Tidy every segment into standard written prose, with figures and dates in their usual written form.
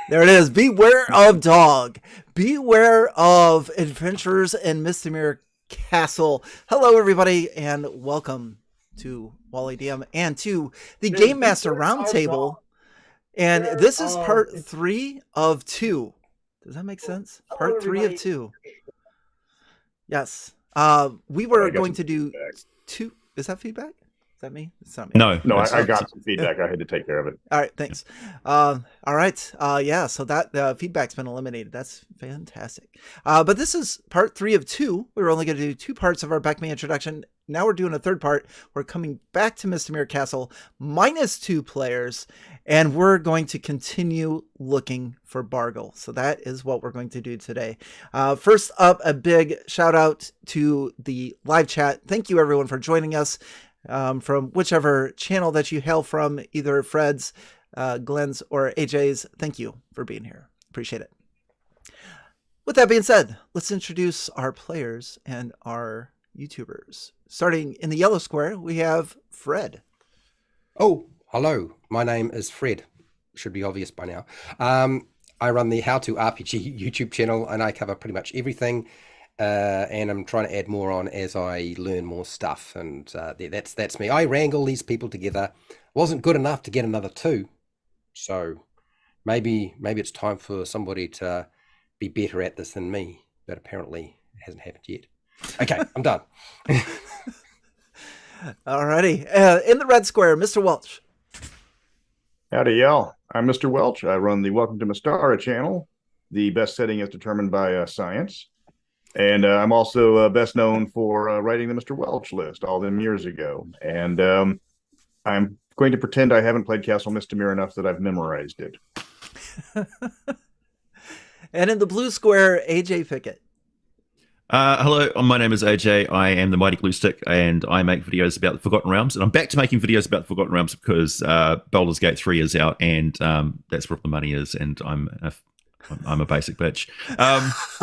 There it is. Beware of dog. Beware of adventures in Mistamere Castle. Hello, everybody, and welcome to Wally DM and to the Game Master Roundtable. And this is part 3 of 2. Does that make sense? Part 3 of 2. Yes. We were going to do 2. Is that feedback? Is that me? It's not me. No, I got some feedback. I had to take care of it. All right, thanks. All right. Yeah, so that feedback's been eliminated. That's fantastic. But this is part 3 of 2. We were only going to do 2 parts of our BECMI introduction. Now we're doing a 3rd part. We're coming back to Mistamere Castle minus 2 players, and we're going to continue looking for Bargle. So that is what we're going to do today. First up, a big shout out to the live chat. Thank you everyone for joining us from whichever channel that you hail from, either Fred's, Glenn's, or AJ's. Thank you for being here. Appreciate it. With that being said, let's introduce our players and our YouTubers. Starting in the yellow square, we have Fred. Oh, hello. My name is Fred. Should be obvious by now. I run the How to RPG YouTube channel, and I cover pretty much everything. And I'm trying to add more on as I learn more stuff. And that's me. I wrangle these people together. Wasn't good enough to get another 2. So maybe it's time for somebody to be better at this than me. But apparently it hasn't happened yet. Okay, I'm done. Alrighty. In the red square, Mr. Welch. Howdy, y'all. I'm Mr. Welch. I run the Welcome to Mistamere channel. The best setting is determined by science. And I'm also best known for writing the Mr. Welch list all them years ago. And I'm going to pretend I haven't played Castle Mistamere enough that I've memorized it. And in the blue square, AJ Pickett. Hello, my name is AJ. I am the Mighty Glue Stick, and I make videos about the Forgotten Realms. And I'm back to making videos about the Forgotten Realms because Baldur's Gate 3 is out, and that's where the money is, and I'm a basic bitch.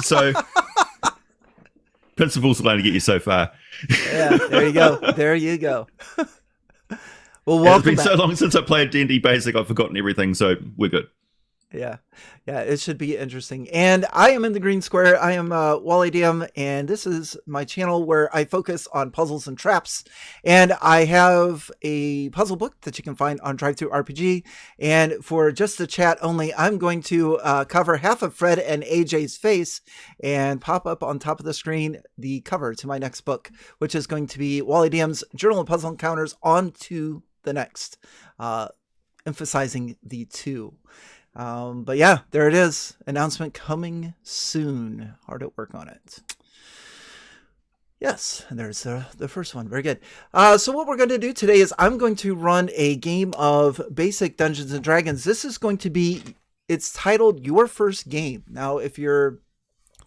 So principles will only get you so far. Yeah, there you go. There you go. Well, welcome. It's been so long since I played D&D Basic, I've forgotten everything, so we're good. Yeah, it should be interesting. And I am in the green square. I am Wally DM, and this is my channel where I focus on puzzles and traps. And I have a puzzle book that you can find on DriveThruRPG. And for just the chat only, I'm going to cover half of Fred and AJ's face and pop up on top of the screen the cover to my next book, which is going to be Wally DM's Journal of Puzzle Encounters on to the next, emphasizing the 2. But yeah, there it is. Announcement coming soon. Hard at work on it. Yes, and there's the first one. Very good. So what we're going to do today is I'm going to run a game of basic Dungeons and Dragons. This is going to be, it's titled Your First Game. Now, if you're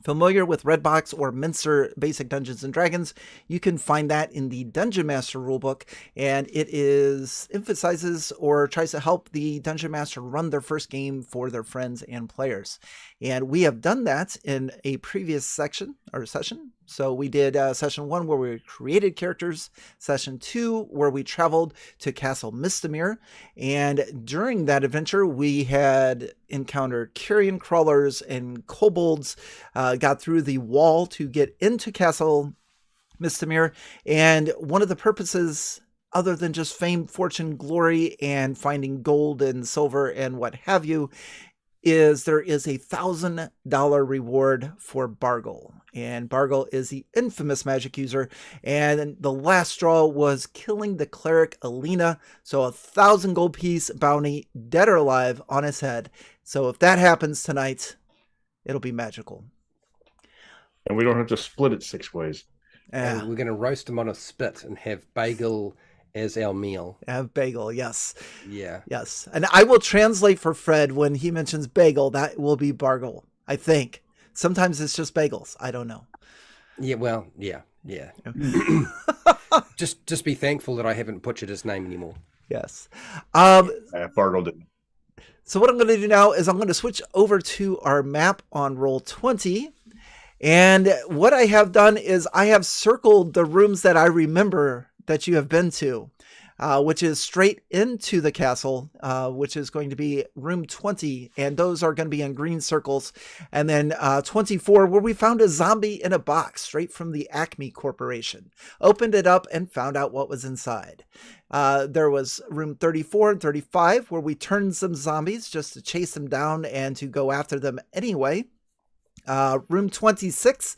familiar with Redbox or Mincer Basic Dungeons and Dragons, you can find that in the Dungeon Master rulebook, and it emphasizes or tries to help the Dungeon Master run their first game for their friends and players. And we have done that in a previous session. So we did session 1 where we created characters, session 2 where we traveled to Castle Mistamere, and during that adventure we had encountered carrion crawlers and kobolds, got through the wall to get into Castle Mistamere, and one of the purposes, other than just fame, fortune, glory, and finding gold and silver and what have you, is there is a $1,000 reward for Bargle. And Bargle is the infamous magic user. And the last straw was killing the cleric Alina. So 1,000 gold piece bounty, dead or alive, on his head. So if that happens tonight, it'll be magical. And we don't have to split it 6 ways. And we're going to roast them on a spit and have bagel as our meal. Have bagel, yes. Yeah. Yes. And I will translate for Fred when he mentions bagel. That will be Bargle, I think. Sometimes it's just bagels. I don't know. Yeah, well, yeah. just be thankful that I haven't butchered his name anymore. Yes. Bargle didn't. So what I'm going to do now is I'm going to switch over to our map on Roll20. And what I have done is I have circled the rooms that I remember that you have been to. which is straight into the castle, which is going to be room 20. And those are going to be in green circles. And then 24, where we found a zombie in a box straight from the Acme Corporation. Opened it up and found out what was inside. There was room 34 and 35, where we turned some zombies just to chase them down and to go after them anyway. Room 26,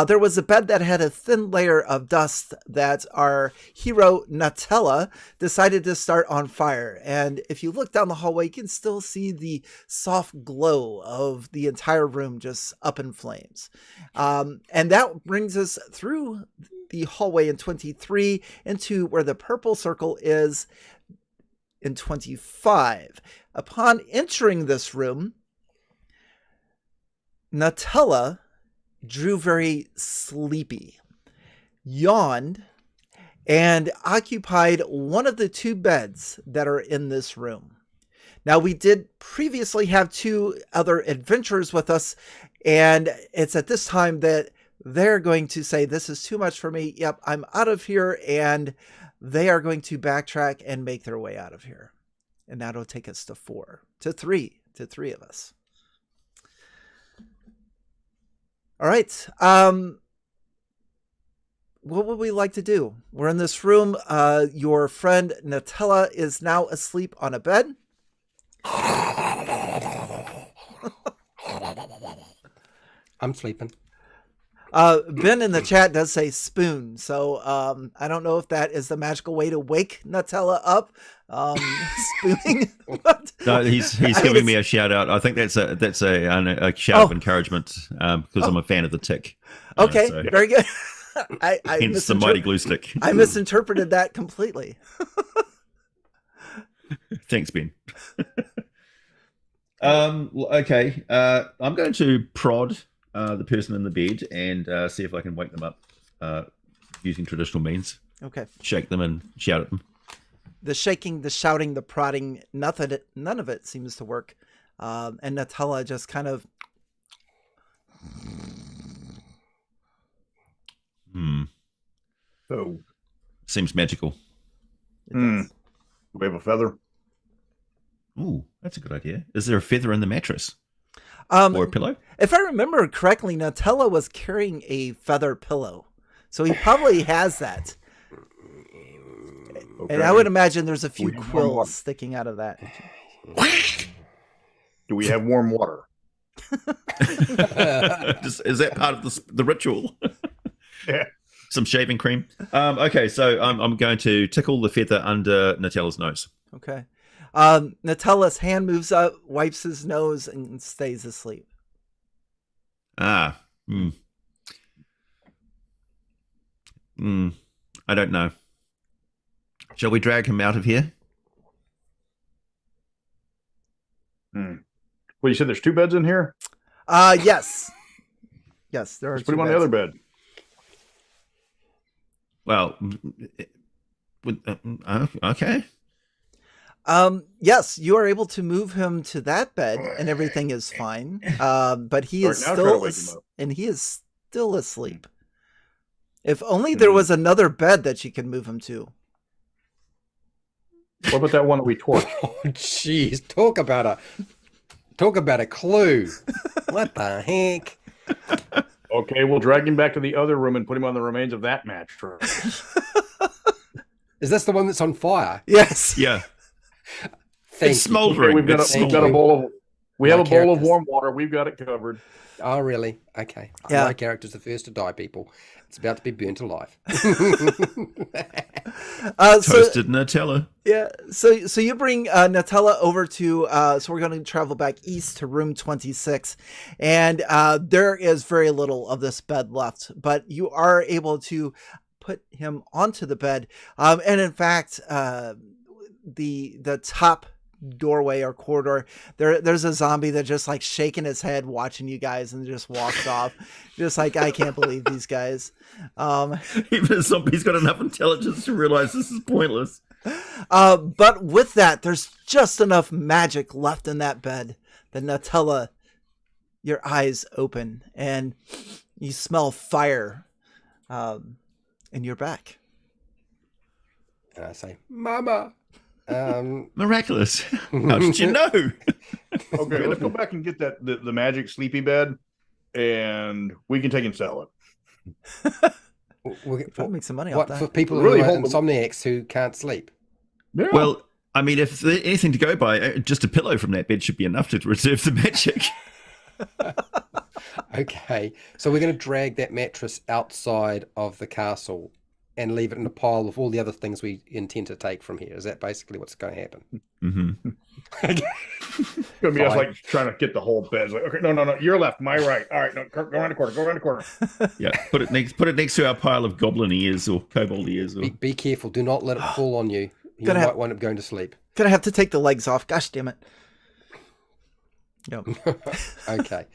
there was a bed that had a thin layer of dust that our hero Nutella decided to start on fire. And if you look down the hallway, you can still see the soft glow of the entire room just up in flames. And that brings us through the hallway in 23 into where the purple circle is in 25. Upon entering this room, Nutella drew very sleepy, yawned, and occupied one of the two beds that are in this room. Now, we did previously have two other adventurers with us, and it's at this time that they're going to say, this is too much for me. Yep, I'm out of here, and they are going to backtrack and make their way out of here. And that'll take us to three of us. All right. What would we like to do? We're in this room. Your friend Nutella is now asleep on a bed. I'm sleeping. Ben in the chat does say spoon. So I don't know if that is the magical way to wake Nutella up. Spooning. No, he's giving me a shout out. I think that's a shout of encouragement because I'm a fan of the tick. Okay, so. Very good. Hence the mighty glue stick. I misinterpreted that completely. Thanks, Ben. Okay, I'm going to prod the person in the bed and see if I can wake them up using traditional means. Okay. Shake them and shout at them. The shaking, the shouting, the prodding, none of it seems to work. And Nutella just kind of... So, seems magical. Do we have a feather? Ooh, that's a good idea. Is there a feather in the mattress? Or a pillow? If I remember correctly, Nutella was carrying a feather pillow. So he probably has that. Okay. And I would imagine there's a few quills sticking out of that. Do we have warm water? Is that part of the ritual? Yeah. Some shaving cream. Okay, so I'm going to tickle the feather under Nutella's nose. Okay. Nutella's hand moves up, wipes his nose, and stays asleep. I don't know. Shall we drag him out of here? Well, you said there's two beds in here? Yes. Yes, there are Let's put him on the other bed. Well, okay. Yes, you are able to move him to that bed and everything is fine. But he is still asleep. If only there was another bed that you could move him to. What about that one that we torched? Oh, jeez. Talk about a clue. What the heck? Okay, we'll drag him back to the other room and put him on the remains of that mattress. Is this the one that's on fire? Yes. Yeah. It's smoldering. Okay, we've got a bowl of warm water. We've got it covered. Oh, really? Okay. Yeah. My character's the first to die, people. It's about to be burnt alive. Toasted Nutella. Yeah. So you bring Nutella over to, so we're going to travel back east to room 26. And there is very little of this bed left, but you are able to put him onto the bed. And in fact, the top doorway or corridor, there's a zombie that just like shaking his head watching you guys and just walks off, just like, I can't believe these guys. Even a zombie's got enough intelligence to realize this is pointless. But with that, there's just enough magic left in that bed that Nutella, your eyes open and you smell fire, and you're back. And I say, Mama. Miraculous. How did you know? Okay, let's go back and get the magic sleepy bed, and we can take and sell it. We'll Probably make some money off what that. for people Really who are hope- insomniacs who can't sleep? Yeah. Well, I mean, if there's anything to go by, just a pillow from that bed should be enough to reserve the magic. Okay, so we're going to drag that mattress outside of the castle and leave it in a pile of all the other things we intend to take from here. Is that basically what's going to happen? Mm-hmm. It's gonna be us like trying to get the whole bed. It's like, okay, no, your left, my right. All right, no, go around the corner. Yeah, put it next to our pile of goblin ears or kobold ears. Or... Be careful. Do not let it fall on you. You Gonna might wind up going to sleep. Gonna have to take the legs off. Gosh damn it. Yep. Okay.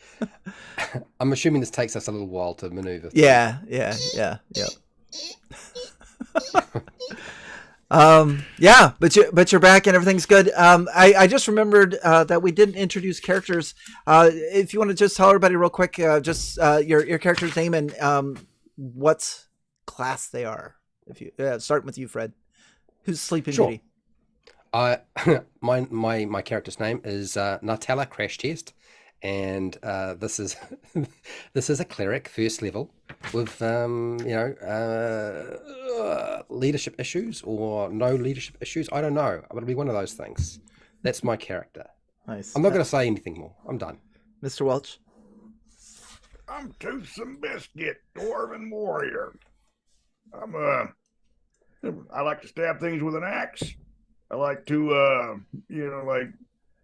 I'm assuming this takes us a little while to maneuver. Yeah. Yeah, but you're back and everything's good. I just remembered that we didn't introduce characters. If you want to just tell everybody real quick, just your character's name and what class they are. If you starting with you, Fred, who's Sleeping Beauty. My character's name is Natala Crash Test, and this is this is a cleric, first level, with leadership issues or no leadership issues. I don't know. I'm gonna be one of those things. That's my character. Nice. I'm not gonna say anything more. I'm done. Mr. Welch. I'm Toothsome Biscuit, Dwarven Warrior. I like to stab things with an axe. I like to, like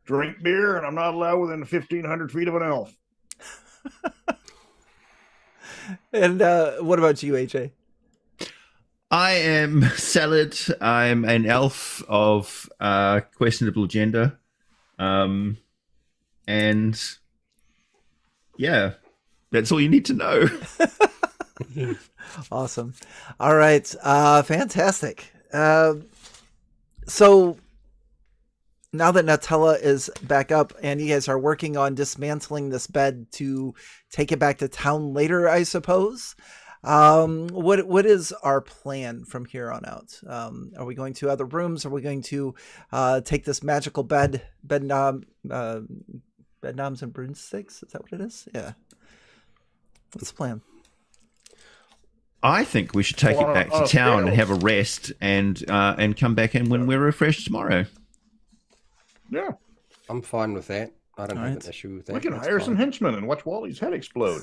drink beer, and I'm not allowed within 1,500 feet of an elf. And what about you, AJ? I am Salad. I'm an elf of questionable gender. And yeah, that's all you need to know. Awesome. All right. Fantastic. So now that Nutella is back up and you guys are working on dismantling this bed to take it back to town later, I suppose. What is our plan from here on out? Are we going to other rooms? Are we going to take this magical bed knobs and broomsticks? Is that what it is? Yeah. What's the plan? I think we should take it back to town and have a rest and come back in when we're refreshed tomorrow. Yeah. I'm fine with that. I don't have an issue with that. We can That's hire fine. some henchmen and watch Wally's head explode.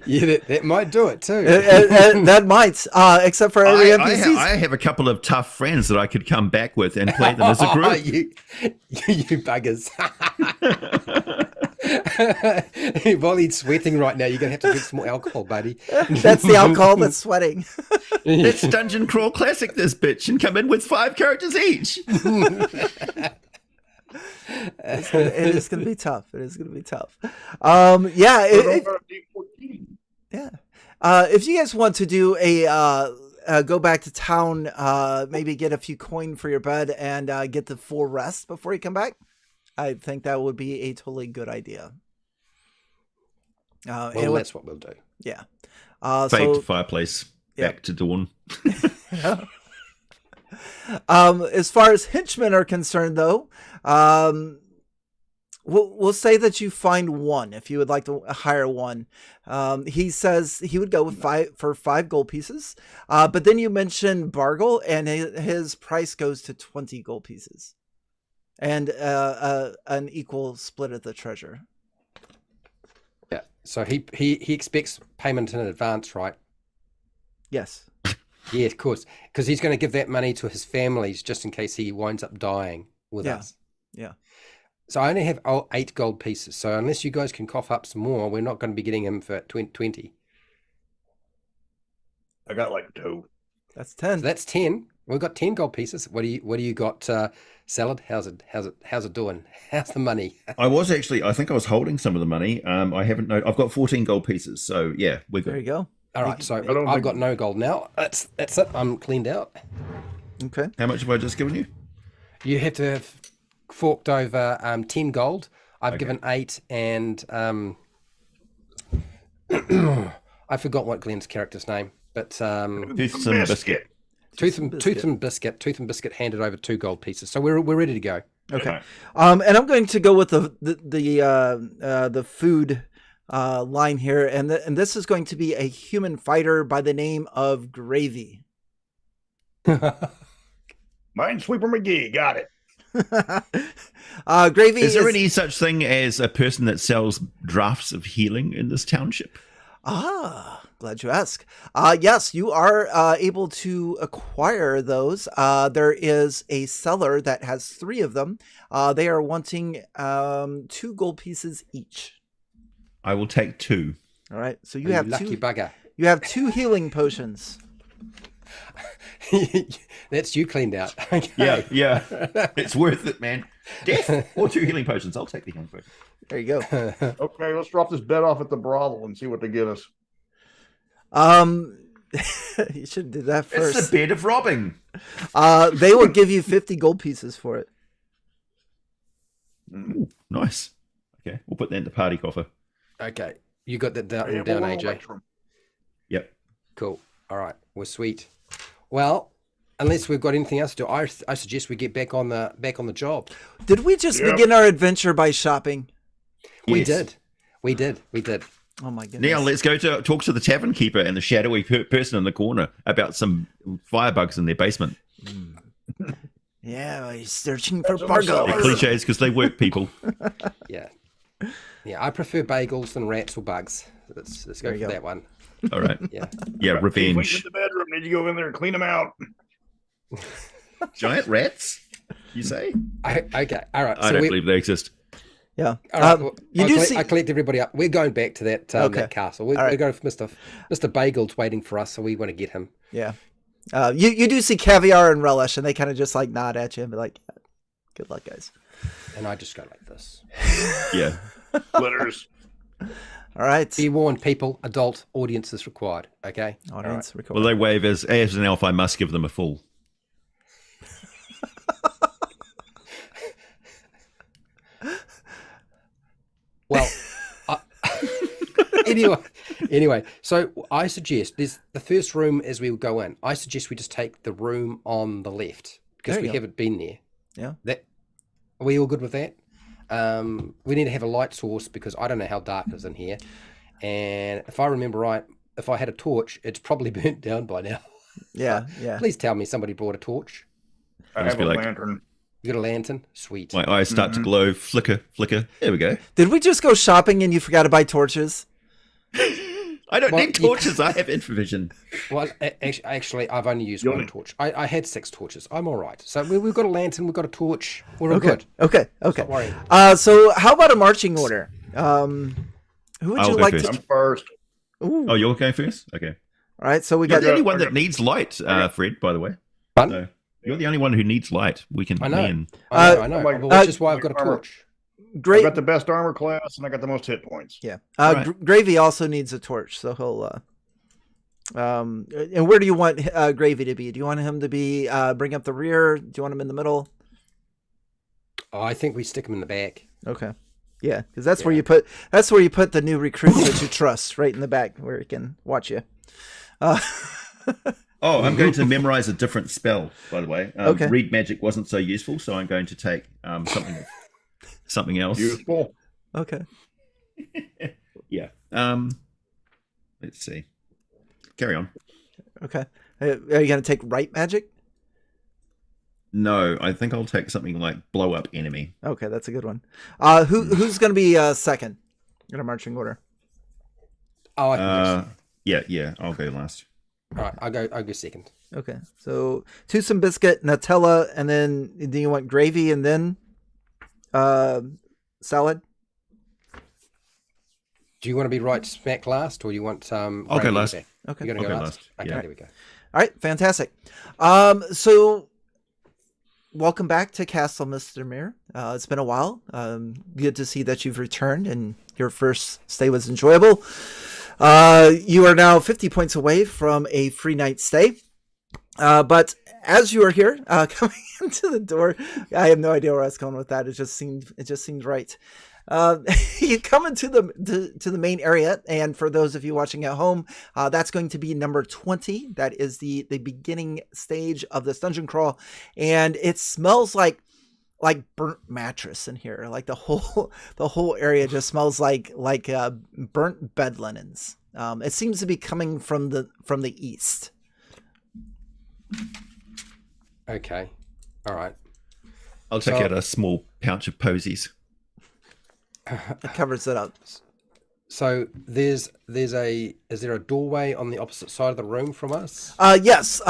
Yeah, that might do it too. That might, except for every NPCs. I have a couple of tough friends that I could come back with and play them as a group. You buggers. While he's sweating right now, you're going to have to drink some more alcohol, buddy. That's the alcohol that's sweating. Let's Dungeon Crawl Classic this bitch and come in with 5 characters each. It is going to be tough. It is going to be tough. Yeah. If you guys want to do a go back to town, maybe get a few coin for your bed and get the full rest before you come back, I think that would be a totally good idea. That's what we'll do. Yeah. Baked fireplace. Back to dawn. As far as henchmen are concerned, though, we'll say that you find one if you would like to hire one. He says he would go with 5 gold pieces, but then you mentioned Bargle, and his price goes to 20 gold pieces, and an equal split of the treasure. Yeah. So he expects payment in advance, right? Yes. Yeah, of course, because he's going to give that money to his families just in case he winds up dying with us. Yeah. So I only have 8 gold pieces. So unless you guys can cough up some more, we're not going to be getting him for 20. I got like 2. That's 10. So that's 10. We've got 10 gold pieces. What do you got, Salad? How's it doing? How's the money? I think I was holding some of the money. I haven't known. I've got 14 gold pieces. So yeah, we're good. There you go. All right, so I've got no gold now. That's it. I'm cleaned out. Okay. How much have I just given you? You have to have forked over 10 gold. I've given 8, and I I forgot what Glenn's character's name, but Toothsome biscuit. Tooth and Biscuit handed over 2 gold pieces, so we're ready to go. Okay. And I'm going to go with the food line here, and this is going to be a human fighter by the name of Gravy. Minesweeper McGee, got it. Gravy. Is there any such thing as a person that sells drafts of healing in this township? Glad you ask. Yes, you are able to acquire those. There is a seller that has 3 of them. They are wanting 2 gold pieces each. I will take 2. All right. So you You have lucky 2. bugger. You have 2 healing potions. That's you cleaned out. Okay. Yeah. It's worth it, man. Death or 2 healing potions. I'll take the healing potion. There you go. Okay, let's drop this bet off at the brothel and see what they give us. You should do that It's first. the bed of robbing. They will give you 50 gold pieces for it. Ooh, nice. Okay, we'll put that in the party coffer. Okay, you got that down, Yeah, down we'll roll AJ. electrum. Yep. Cool. All right, we're sweet. Well, unless we've got anything else to do, I suggest we get back on the job. Did we just Yep. begin our adventure by shopping? We Yes. did. Oh my goodness. Now let's go to talk to the tavern keeper and the shadowy person in the corner about some firebugs in their basement. Yeah, he's searching for That's Bargle. They're cliches because they work, people. Yeah. I prefer bagels than rats or bugs. Let's go There you for go. that one. All right. Yeah. Yeah, Clean in revenge. the bedroom. Need you go in there and clean them out. Giant rats, you say? Okay. All right. I don't believe they exist. Yeah. All right. Well, you do see. I collect everybody up. We're going back to that, that castle. We're All right. going for Mr. Bagel's waiting for us, so we want to get him. Yeah. You do see Caviar and Relish, and they kind of just like nod at you and be like, yeah, "Good luck, guys." And I just go like this. Yeah. Glitters. All right. Be warned, people. Adult audience is required. Okay. Audience record. Well, they wave as an elf. I must give them a full. Well, anyway, so I suggest there's the first room as we go in. I suggest we just take the room on the left because There you we go. haven't been there. Yeah. Are we all good with that? We need to have a light source because I don't know how dark it is in here. And if I remember right, if I had a torch, it's probably burnt down by now. Yeah. Yeah. Please tell me somebody brought a torch. I Must have a be like- lantern. You got a lantern? Sweet. My eyes start to glow, flicker. There we go. Did we just go shopping and you forgot to buy torches? I don't Well, need torches. I have infravision. Well, actually, I've only used one torch. I had 6 torches. I'm all right. So we've got a lantern. We've got a torch. We're all good. Okay. Stop worrying. So how about a marching order? Who would I'll you go like first. to? I'm first. Ooh. Oh, you're going first? Okay. All right. So we You're got. the only one okay. that needs light, Fred, by the way. Fun? So you're the only one who needs light. We can I know. man. I know. my- Which is why I've got a armor. torch. I Great. got the best armor class and I got the most hit points. Yeah. Right. Gravy also needs a torch, so he'll. And where do you want Gravy to be? Do you want him to be bring up the rear? Do you want him in the middle? Oh, I think we stick him in the back. Okay. Yeah, because that's where you put the new recruits that you trust, right in the back where he can watch you. Oh, I'm going to memorize a different spell, by the way. Okay. Read magic wasn't so useful, so I'm going to take something else. Useful. Okay. Yeah. Let's see. Carry on. Okay. Are you gonna take right magic? No, I think I'll take something like blow up enemy. Okay, that's a good one. Who's gonna be second in a marching order? Oh, I can go. Yeah, I'll go last. All right, I'll go second. Okay. So Toothsome Biscuit, Nutella, and then do you want gravy and then salad? Do you want to be right smack last, or you want I'll right go in the last. back? Okay. You're gonna I'll go go last. last. Okay, Yeah. there we go. All right, fantastic. So welcome back to Castle Mistamere. It's been a while. Good to see that you've returned and your first stay was enjoyable. You are now 50 points away from a free night stay. But as you are here, coming into the door, I have no idea where I was going with that. It just seemed right. You come into the main area, and for those of you watching at home, that's going to be number 20. That is the beginning stage of this dungeon crawl, and it smells like burnt mattress in here. Like the whole area just smells like burnt bed linens. It seems to be coming from the east. Okay. All right. I'll take out a small pouch of posies. It covers it up. So is there a doorway on the opposite side of the room from us? Yes.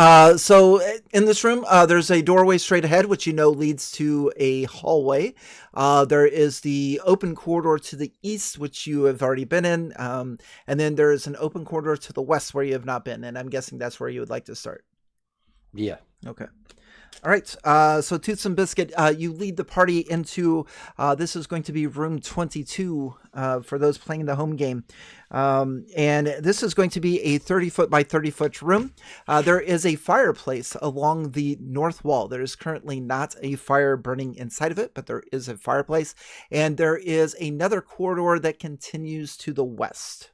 So in this room, there's a doorway straight ahead, which leads to a hallway. There is the open corridor to the east, which you have already been in. And then there is an open corridor to the west where you have not been. And I'm guessing that's where you would like to start. Yeah. Okay. All right. So Tooths and Biscuit, you lead the party into, this is going to be room 22 for those playing the home game. And this is going to be a 30-foot by 30-foot room. There is a fireplace along the north wall. There is currently not a fire burning inside of it, but there is a fireplace. And there is another corridor that continues to the west.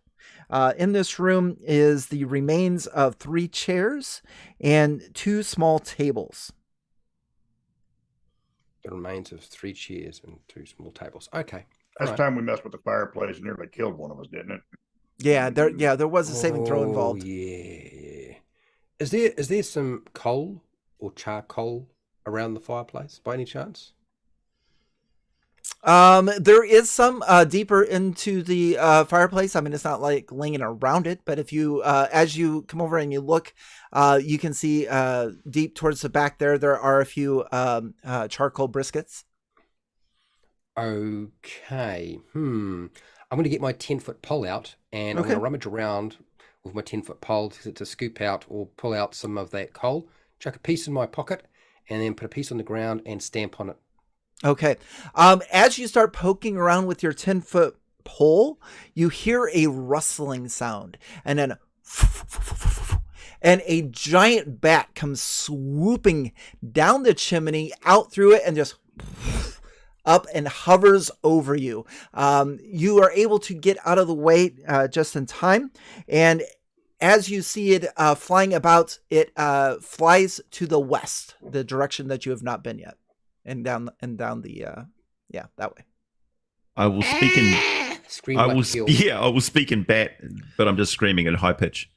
In this room is the remains of 3 chairs and 2 small tables. The remains of 3 chairs and 2 small tables. Okay. Last time we messed with the fireplace and nearly killed one of us, didn't it? Yeah, there was a saving throw involved. Yeah. Is there some coal or charcoal around the fireplace by any chance? There is some deeper into the fireplace. I mean, it's not like laying around it, but if you as you come over and you look, you can see deep towards the back there are a few charcoal briskets. Okay. I'm going to get my 10-foot pole out, and I'm going to rummage around with my 10-foot pole to scoop out or pull out some of that coal, chuck a piece in my pocket, and then put a piece on the ground and stamp on it. Okay. As you start poking around with your 10-foot pole, you hear a rustling sound, and then and a giant bat comes swooping down the chimney, out through it, and just up and hovers over you. You are able to get out of the way just in time, and as you see it flying about, it flies to the west, the direction that you have not been yet. And down the that way. I will speak in Scream I like will a gill. I will speak in bat, but I'm just screaming at high pitch.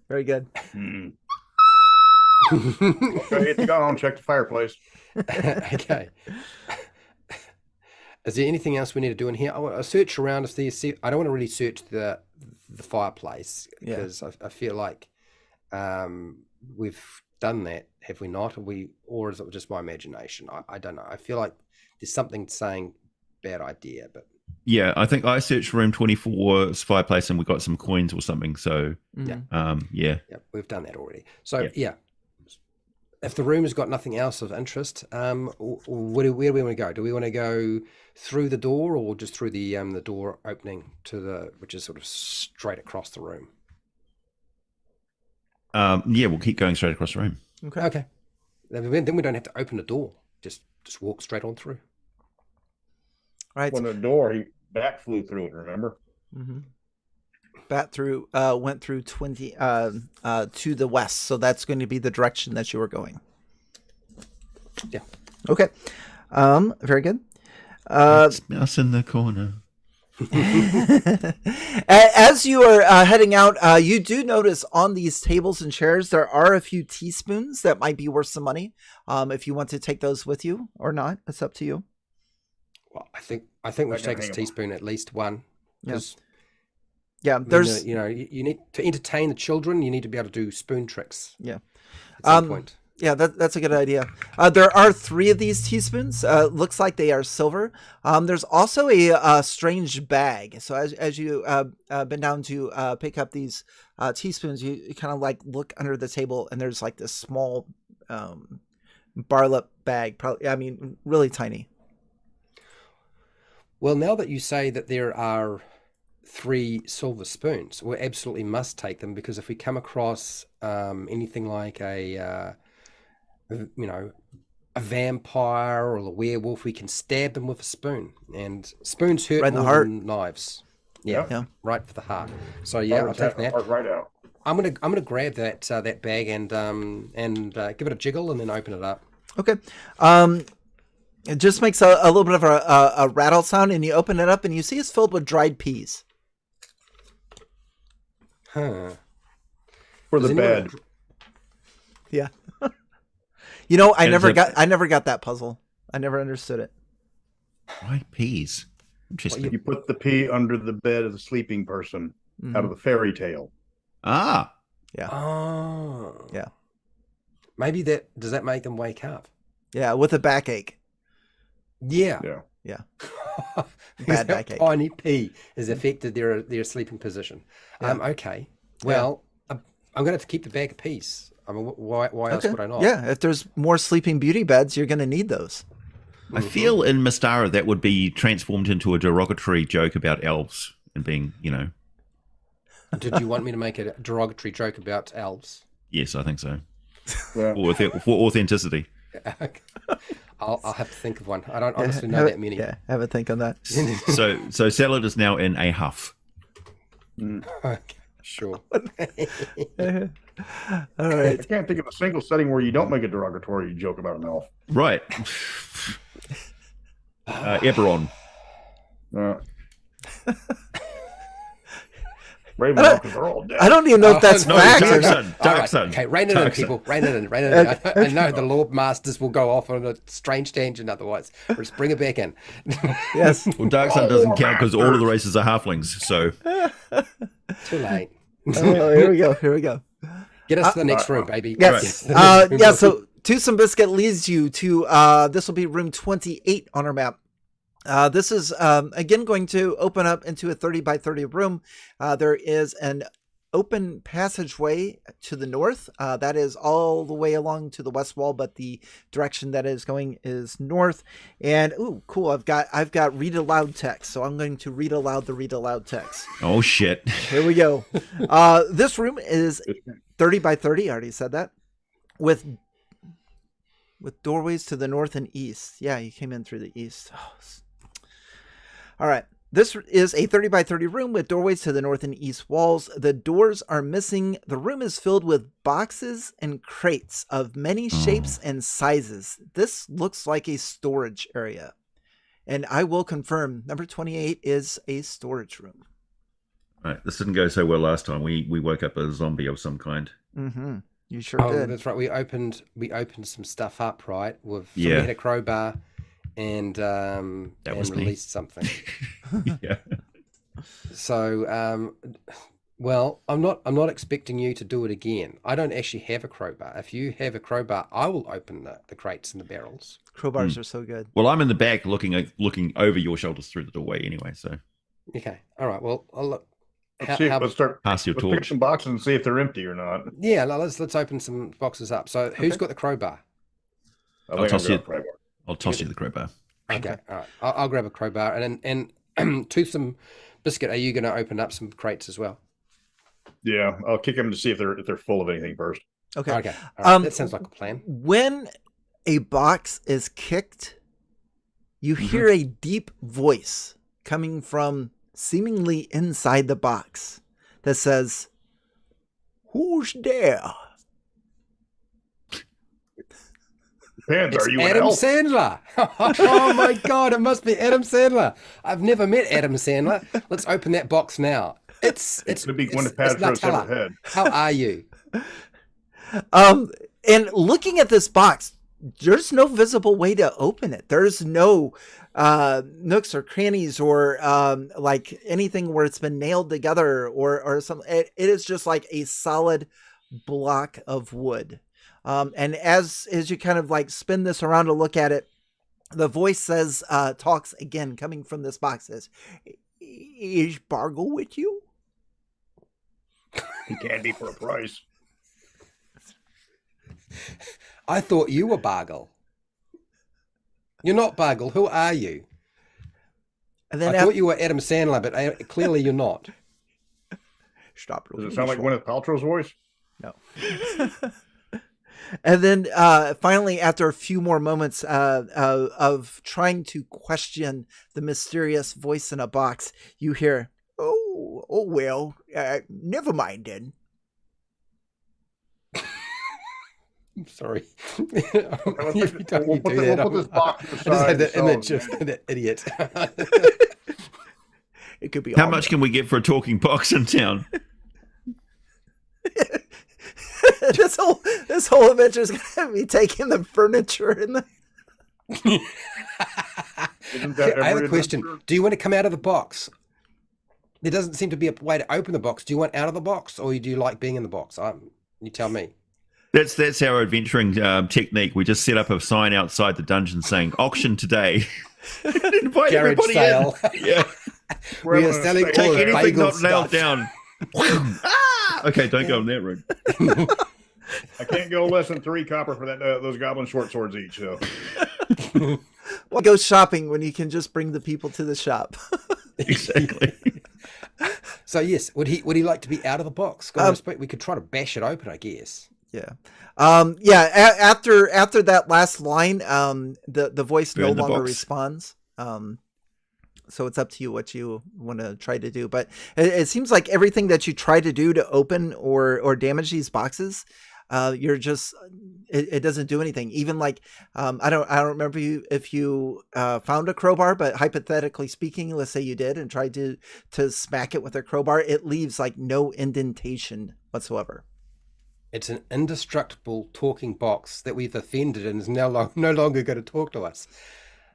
Very good. Okay, it's gone. Check the fireplace. Okay. Is there anything else we need to do in here? I want to search around if there's. I don't want to really search the fireplace because I feel like we've done that, have we not? Or is it just my imagination? I don't know. I feel like there's something saying bad idea, but yeah, I think I searched room 24's fireplace and we got some coins or something. So yeah, we've done that already. So yeah, if the room has got nothing else of interest, where do we want to go? Do we want to go through the door or just through the door opening which is sort of straight across the room? We'll keep going straight across the room. Okay. Then we don't have to open the door. Just walk straight on through. Right. When the door, bat flew through it. Remember? Mm-hmm. Bat went through 20 to the west, so that's going to be the direction that you were going. Yeah. Okay. Very good. It's mouse in the corner. As you are heading out, you do notice on these tables and chairs there are a few teaspoons that might be worth some money. If you want to take those with you or not, it's up to you. Well, I think we should take a teaspoon, at least one. Yes. There's you need to entertain the children. You need to be able to do spoon tricks. Yeah. At some point. Yeah, that's a good idea. There are 3 of these teaspoons. Looks like they are silver. There's also a strange bag. So as you bend down to pick up these teaspoons, you kind of like look under the table, and there's like this small barlap bag. Probably, really tiny. Well, now that you say that there are 3 silver spoons. We absolutely must take them, because if we come across anything like a vampire or a werewolf, we can stab them with a spoon, and spoons hurt Right in the more heart. than knives. Yeah, Yep. Yeah. right for the heart. So yeah, I'll take that. Right out. I'm gonna grab that bag and give it a jiggle and then open it up. Okay. It just makes a little bit of a rattle sound, and you open it up, and you see it's filled with dried peas. Huh. For Does the anyone- bed. Yeah. You know, I And never the- got that puzzle. I never understood it. Right, peas. Interesting. You put the pea under the bed of the sleeping person out of the fairy tale. Ah, Oh. Yeah. Maybe does that make them wake up? Yeah, with a backache. Yeah. Yeah. Yeah. Because Bad that backache. tiny pea has affected their sleeping position. Yeah. Okay. Well, I'm going to have to keep the bag of peas. I mean, why else would I not? Yeah, if there's more Sleeping Beauty beds, you're going to need those. I feel in Mystara that would be transformed into a derogatory joke about elves and being, Did you want me to make a derogatory joke about elves? yes, I think so. Yeah. For authenticity. I'll have to think of one. I don't honestly know that many. Yeah, have a think on that. So Salad is now in a huff. Okay, sure. All right. I can't think of a single setting where you don't make a derogatory joke about an elf. Right. Eberron. Raven elves are all dead. I don't even know if that's no, fact or Dark not. Sun. All Dark right, Sun. okay, rein it in, Dark Sun. people. Rein it in. I know the Lord Masters will go off on a strange tangent otherwise. Let's bring it back in. Yes. Well, Dark Sun doesn't count because all of the races are halflings. So Too late. Oh, here we go. Here we go. Get us to the next room, baby. Yes. Get us to the next room. Yeah, so Twosome Biscuit leads you to, this will be room 28 on our map. This is, again, going to open up into a 30 by 30 room. There is an open passageway to the north. That is all the way along to the west wall, but the direction that is going is north. And, ooh, cool. I've got read aloud text. So I'm going to read aloud the read aloud text. oh shit. Here we go. This room is 30 by 30. I already said that. With doorways to the north and east. Yeah, you came in through the east. Oh. All right. This is a 30 by 30 room with doorways to the north and east walls. The doors are missing. The room is filled with boxes and crates of many shapes and sizes. This looks like a storage area. And I will confirm, number 28 is a storage room. Right, this didn't go so well last time. We woke up a zombie of some kind. Mm-hmm. You sure Oh, did. that's right. We opened some stuff up, right? With Yeah. somebody had a crowbar and was me. released something. Yeah. So, well, I'm not expecting you to do it again. I don't actually have a crowbar. If you have a crowbar, I will open the crates and the barrels. Crowbars are so good. Well, I'm in the back looking over your shoulders through the doorway anyway. So Okay. All right. Well, I'll look. Let's start. pass your Let's pick torch. some boxes and see if they're empty or not. Yeah. Let's open some boxes up. So, who's got the crowbar? I think toss I'm you- gonna try one. I'll toss you the crowbar. Okay. All right. I'll grab a crowbar and Toothsome Biscuit. Are you going to open up some crates as well? Yeah, I'll kick them to see if they're full of anything first. Okay. Okay. All right. That sounds like a plan. When a box is kicked, you hear a deep voice coming from seemingly inside the box that says, "Who's there?" Depends. It's Are you an Adam elf? Sandler. Oh my God, it must be Adam Sandler. I've never met Adam Sandler. Let's open that box now. It's gonna be it's Gwyneth Paltrow's Nutella. severed head. How are you? And looking at this box, there's no visible way to open it. There's no nooks or crannies or like anything where it's been nailed together or something. It is just like a solid block of wood. And as you kind of like spin this around to look at it, the voice says, talks again, coming from this box, says, "Is Bargle with you?" He can't be for a price. I thought you were Bargle. You're not Bargle. Who are you? And then I thought you were Adam Sandler, but clearly you're not. Stop. Does it sound like Gwyneth Paltrow's voice? No. And then finally, after a few more moments of trying to question the mysterious voice in a box, you hear, "Oh well, never mind then." I'm sorry. We'll put this box to the I just side. had that image of that idiot. It could be. How much can we get for a talking box in town? this whole adventure is going to be taking the furniture and the. I have a question. Do you want to come out of the box? There doesn't seem to be a way to open the box. Do you want out of the box, or do you like being in the box? You tell me. That's our adventuring technique. We just set up a sign outside the dungeon saying "auction today." Invite Garage everybody sale. in. Yeah, We are selling all take of anything bagel not nailed stuff. down. Okay, don't go in that room. I can't go less than 3 copper for that those goblin short swords each. So Well, go shopping when you can just bring the people to the shop. Exactly. So yes, would he like to be out of the box? We could try to bash it open, I guess. Yeah. After that last line, the voice no Burn the longer box. responds. So it's up to you what you want to try to do. But it seems like everything that you try to do to open or damage these boxes, you're just it doesn't do anything. Even like I don't remember if you found a crowbar, but hypothetically speaking, let's say you did and tried to smack it with a crowbar, it leaves like no indentation whatsoever. It's an indestructible talking box that we've offended and is now no longer going to talk to us.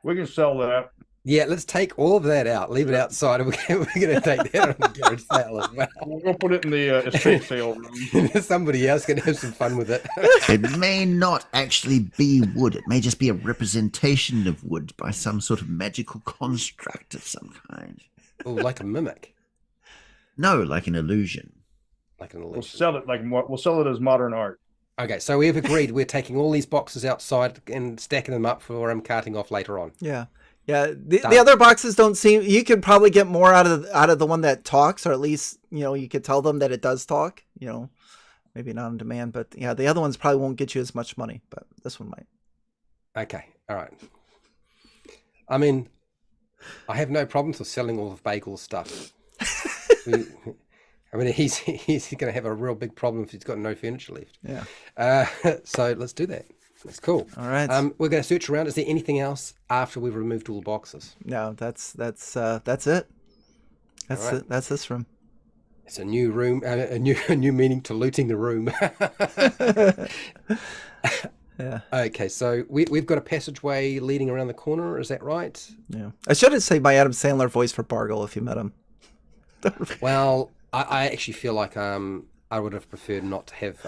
we can sell that. Yeah, let's take all of that out, leave it outside, and we're going to take that on the garage sale as well. We'll put it in the estate sale room. Somebody else can have some fun with it. It may not actually be wood. It may just be a representation of wood by some sort of magical construct of some kind. Oh, like a mimic, No, like an illusion. like an We'll illusion. sell it we'll sell it as modern art. Okay, so we've agreed we're taking all these boxes outside and stacking them up for carting off later on. Yeah. Yeah, the other boxes don't seem. You could probably get more out of the one that talks, or at least you could tell them that it does talk. Maybe not on demand, but yeah, the other ones probably won't get you as much money, but this one might. Okay, all right. I mean, I have no problems with selling all of Bagel's stuff. I mean, he's going to have a real big problem if he's got no furniture left. Yeah. So let's do that. That's cool. All right. We're going to search around. Is there anything else after we've removed all the boxes? No, that's it. That's All right. that's this room. It's a new room, a new meaning to looting the room. Yeah. Okay, so we've got a passageway leading around the corner. Is that right? Yeah. I should have said my Adam Sandler voice for Bargle if you met him. Well, I actually feel like I would have preferred not to have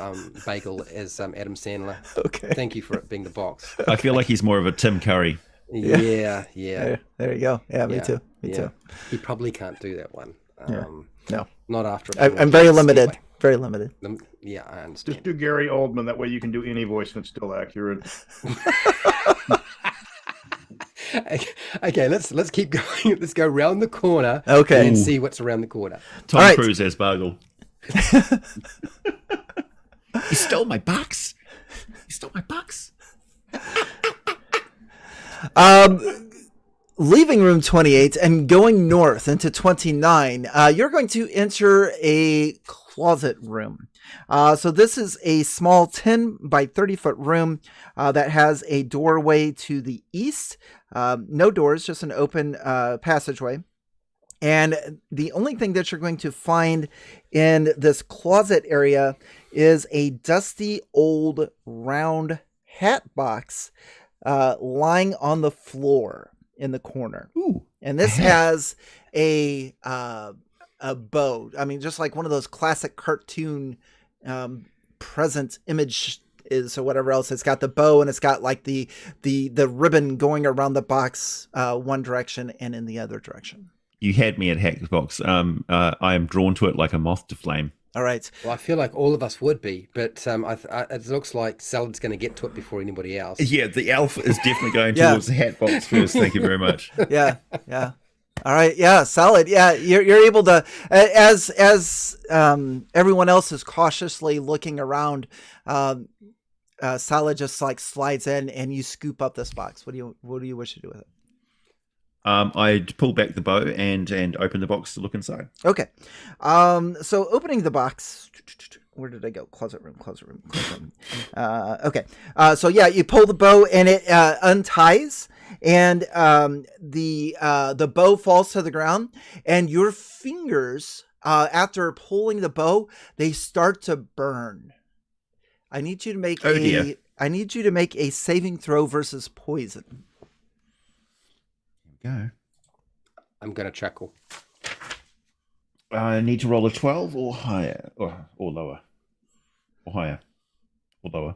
Bagel as Adam Sandler. Okay. Thank you for it being the box. I feel like he's more of a Tim Curry. Yeah. There you go. Yeah, me Yeah, too. Me yeah. too. He probably can't do that one. No. Not after. I'm very limited. Very limited. Yeah, I understand. Just do Gary Oldman. That way you can do any voice and it's still accurate. Okay, let's keep going. Let's go round the corner. Okay. And see what's around the corner. Tom All right. Cruise as Bargle. You stole my box. You stole my box. Leaving room 28 and going north into 29, you're going to enter a closet room. So this is a small 10 by 30 foot room that has a doorway to the east. No doors, just an open passageway. And the only thing that you're going to find in this closet area is a dusty old round hat box lying on the floor in the corner. Ooh. And this has a bow. I mean, just like one of those classic cartoon present image is or whatever else. It's got the bow and it's got like the ribbon going around the box one direction and in the other direction. You had me at Hackbox. I am drawn to it like a moth to flame. All right. Well, I feel like all of us would be, but it looks like Salad's going to get to it before anybody else. Yeah, the elf is definitely going Yeah. towards the hat box first. Thank you very much. Yeah. All right, yeah, solid. Yeah, you're able to, as everyone else is cautiously looking around, Solid just like slides in and you scoop up this box. What do you wish to do with it? I'd pull back the bow and open the box to look inside. Okay, so opening the box. Where did I go? Closet room. Okay. So yeah, you pull the bow and it unties, and the bow falls to the ground, and your fingers, after pulling the bow, they start to burn. I need you to make I need you to make a saving throw versus poison. Here we go. I'm gonna chuckle. I need to roll a 12 or higher, or lower, or higher, or lower.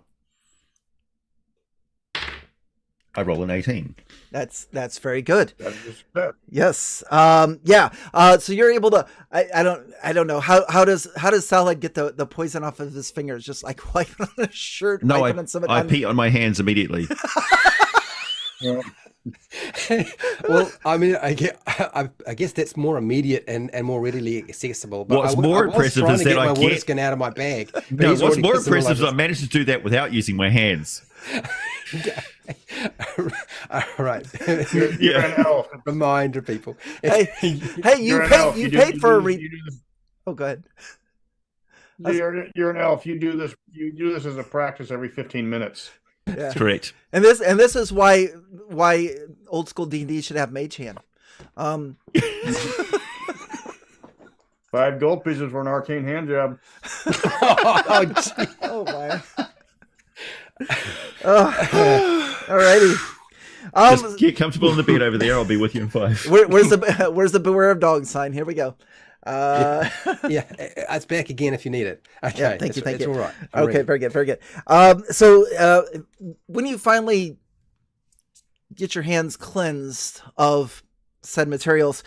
I roll an 18. That's very good. That is that. Yes. Yeah. So you're able to. I don't know how does Salad get the poison off of his fingers? Just like wiping on his shirt. No, wiping on somebody. I pee on my hands immediately. Well, I mean, I guess that's more immediate and more readily accessible. But What's more impressive is that my I water get. skin out of my bag. but No, he's what's already more pissed them all impressive is over I managed to do that without using my hands. All right. You're an elf. Reminder, people. Hey, You're an elf. you do- paid you for a do- read. you do this- Oh, go ahead. You're an elf. You do this. You do this as a practice every 15 minutes. Yeah. Correct. And this is why old school D&D should have Mage Hand. 5 gold pieces for an arcane hand job. Oh, gee. Oh my. Alrighty. Just get comfortable in the bed over there. I'll be with you in 5. Where's the beware of dog sign? Here we go. Yeah, it's back again if you need it. Okay, Yeah, thank you. It's all right. I'm Okay, ready. very good. So when you finally get your hands cleansed of said materials,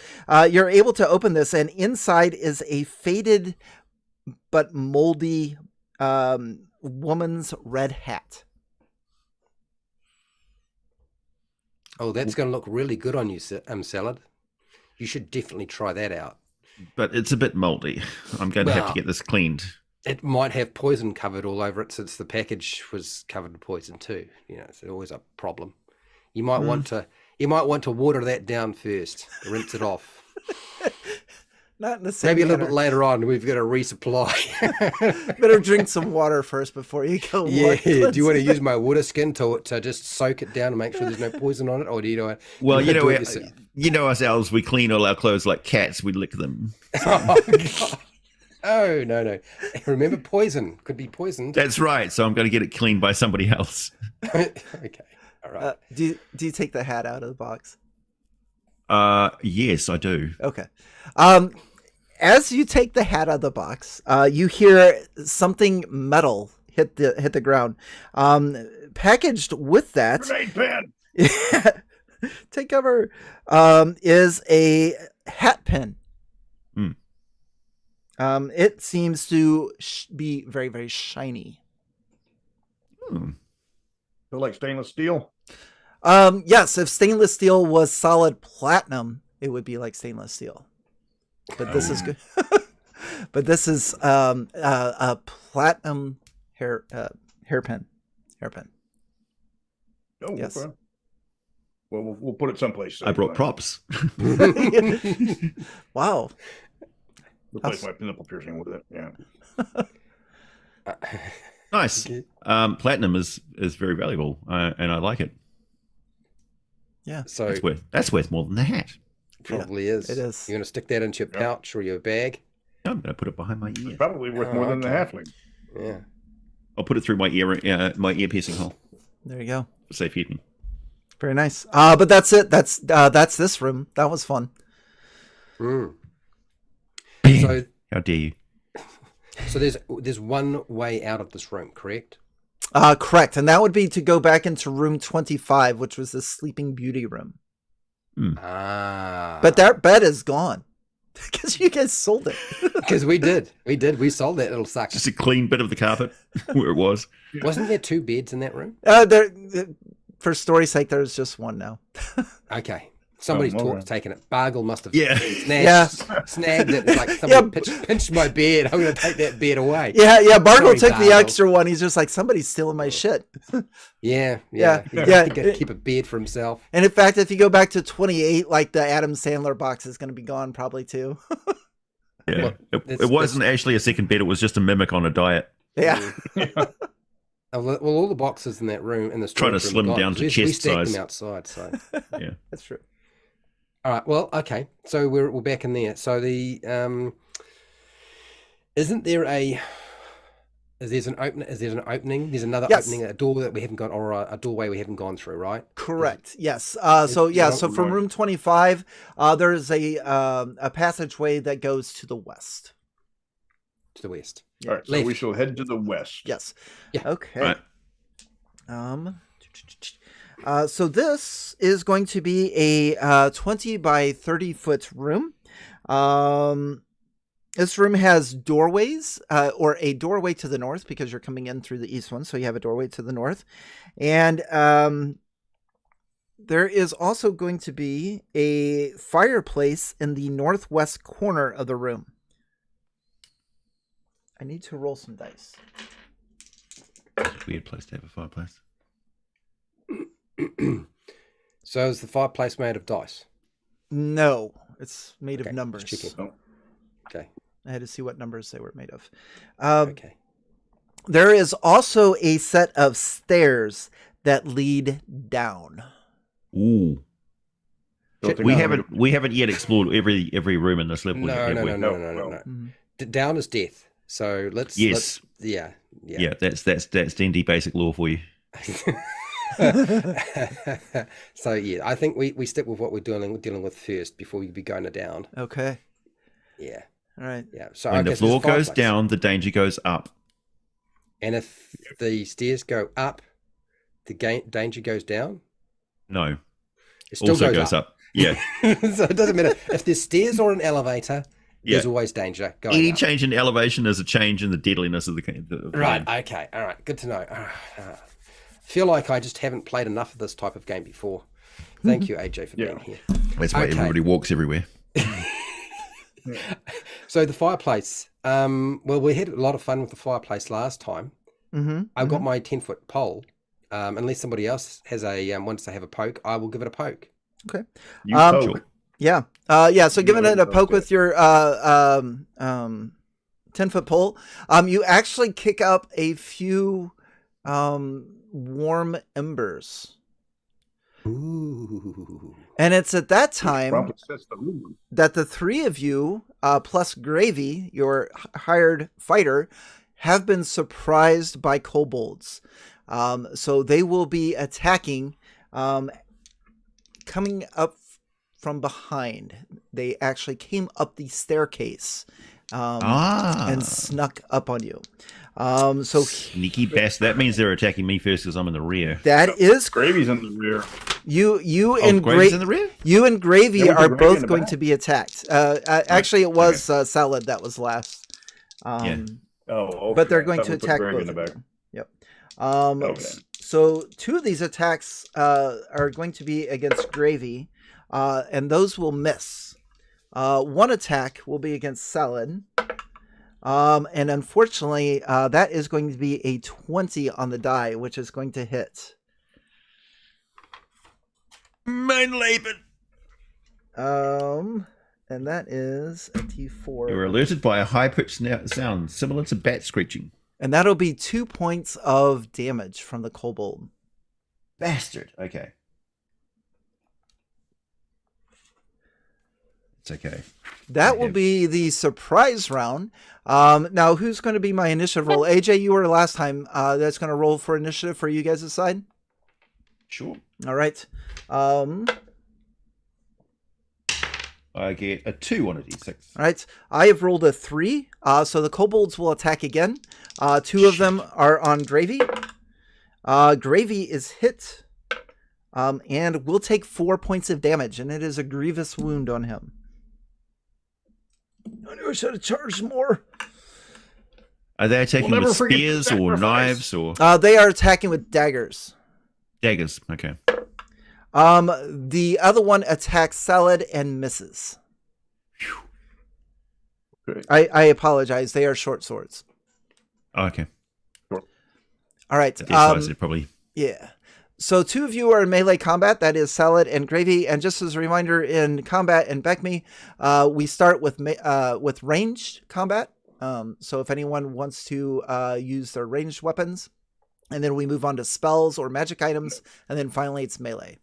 you're able to open this, and inside is a faded but moldy woman's red hat. Oh, that's going to look really good on you, Salad. You should definitely try that out. But it's a bit moldy. I'm going to have to Well, get this cleaned. It might have poison covered all over it since the package was covered in poison too. You know, it's always a problem. You might want to water that down first, rinse it off. Not in the same Maybe a little manner. bit later on, we've got to resupply. Better drink some water first before you go. Yeah. Do you want to use my water skin to just soak it down and make sure there's no poison on it, or do you know? Well, do you it know, yourself? you know ourselves. We clean all our clothes like cats. We lick them. Oh, God. Oh no! Remember, poison could be poisoned. That's right. So I'm going to get it cleaned by somebody else. Okay, all right. Do you take the hat out of the box? Yes, I do. Okay. As you take the hat out of the box, you hear something metal hit the ground. Packaged with that, Grenade pen. take cover, is a hat pin. Hmm. It seems to be very, very shiny. Feel like stainless steel. Yes, if stainless steel was solid platinum, it would be like stainless steel. But this is good. But this is a platinum hairpin. Oh, Yes. okay. Well, we'll put it someplace. I brought props. Wow. Replace my nipple piercing with it. Yeah. Nice. Platinum is very valuable, and I like it. Yeah. So That's worth more than the hat. probably is. it is. You're going to stick that into your pouch or your bag. I'm going to put it behind my ear. It's probably worth Oh, more than the okay. halfling. Yeah. I'll put it through my ear piercing hole There you go. for safekeeping. Very nice. But that's it. That's this room. That was fun. Mm. So How dare you? So there's one way out of this room, correct? Correct. And that would be to go back into room 25, which was the Sleeping Beauty room. Ah. But that bed is gone because you guys sold it. Because we sold that little sucker. Just a clean bit of the carpet where it was. Wasn't there 2 beds in that room? For story's sake, there's just one now. Okay. Somebody's okay. taken it. Bargle must have Yeah. snagged it. It's like somebody pinched my beard. I'm going to take that beard away. Yeah. Bargle Sorry, took the Bargle. extra one. He's just like, somebody's stealing my shit. Yeah. He Yeah. got to keep a beard for himself. And in fact, if you go back to 28, like the Adam Sandler box is going to be gone probably too. Yeah. Well, It wasn't actually a second bed. It was just a mimic on a diet. Yeah. Well, all the boxes in that room, in the Trying to storage slim room, down to we chest stacked size. them outside. So, Yeah. That's true. all right. Well, okay. So we're back in there. So the isn't there a Is there an opening? There's another Yes. opening, a door that we haven't gone, or a doorway we haven't gone through, right? Correct. Yes. So from Right. room 25, there is a passageway that goes to the west. To the west. All right, so Left. we shall head to the west. Yes. Yeah. Okay. Right. So this is going to be a 20 by 30 foot room. This room has doorways, or a doorway to the north because you're coming in through the east one. So you have a doorway to the north. And there is also going to be a fireplace in the northwest corner of the room. I need to roll some dice. Weird place to have a fireplace. So is the fireplace made of dice? No, it's made Okay, of numbers. just checking. Oh. Okay. I had to see what numbers they were made of. Okay. There is also a set of stairs that lead down. Ooh. Don't think We I'm haven't yet explored every room in this level. No. have we? Mhm. Down is death. So let's. Yes. Yeah. Yeah, that's D&D basic lore for you. So yeah, I think we stick with what we're dealing with first before we be going down. Okay. Yeah. All right. Yeah. So When okay, the so there's floor goes fireplace. down, the danger goes up. And if the stairs go up, the danger goes down. No, It still also goes up. Yeah. So it doesn't matter if there's stairs or an elevator. There's Yeah. always danger going Any up. change in elevation is a change in the deadliness of the game. Right. Okay. All right. Good to know. Feel like I just haven't played enough of this type of game before. Thank you, AJ, for being here. That's why Okay. everybody walks everywhere. So the fireplace. Well, we had a lot of fun with the fireplace last time. Mm-hmm. I've got my 10-foot pole. Unless somebody else has a wants to have a poke, I will give it a poke. You Um, poke. Sure. Yeah. So giving it a poke with your 10-foot pole, you actually kick up a few warm embers. Ooh. And it's at that time Promptly sets the mood. that the three of you, plus Gravy, your hired fighter, have been surprised by kobolds. So they will be attacking, coming up from behind. They actually came up the staircase and snuck up on you. So Sneaky bastard. That means they're attacking me first because I'm in the rear. that is Gravy's in the rear. you and Graves in the rear? You and Gravy Yeah, we are put Gravy in both the going back. to be attacked. Actually, it was Salad that was last. Yeah. Oh, okay. But they're going Thought to we put attack Gravy both in the of back. them. Yep. Okay. So two of these attacks are going to be against Gravy, and those will miss. One attack will be against Salad. And unfortunately, that is going to be a 20 on the die, which is going to hit. Mein Leben. And that is a D4. You were alerted by a high-pitched sound similar to bat screeching. And that'll be 2 points of damage from the kobold. Bastard. Okay. It's okay. That will be the surprise round. Now, who's going to be my initiative roll? AJ, you were last time. That's going to roll for initiative for you guys' side. Sure. All right. I get a 2 on a D6. All right. I have rolled a 3. So the kobolds will attack again. 2 of them are on Gravy. Gravy is hit. And will take 4 points of damage. And it is a grievous wound on him. I knew I should have charged more. Are they attacking We'll never with forget spears the or sacrifice. knives or They are attacking with daggers. daggers? Okay. The other one attacks Salad and misses. Okay. I apologize. They are short swords. Oh, okay. All right. Okay, size it probably. Yeah. So 2 of you are in melee combat. That is Salad and Gravy. And just as a reminder, in combat in BECMI, we start with ranged combat. So if anyone wants to use their ranged weapons, and then we move on to spells or magic items, and then finally it's melee.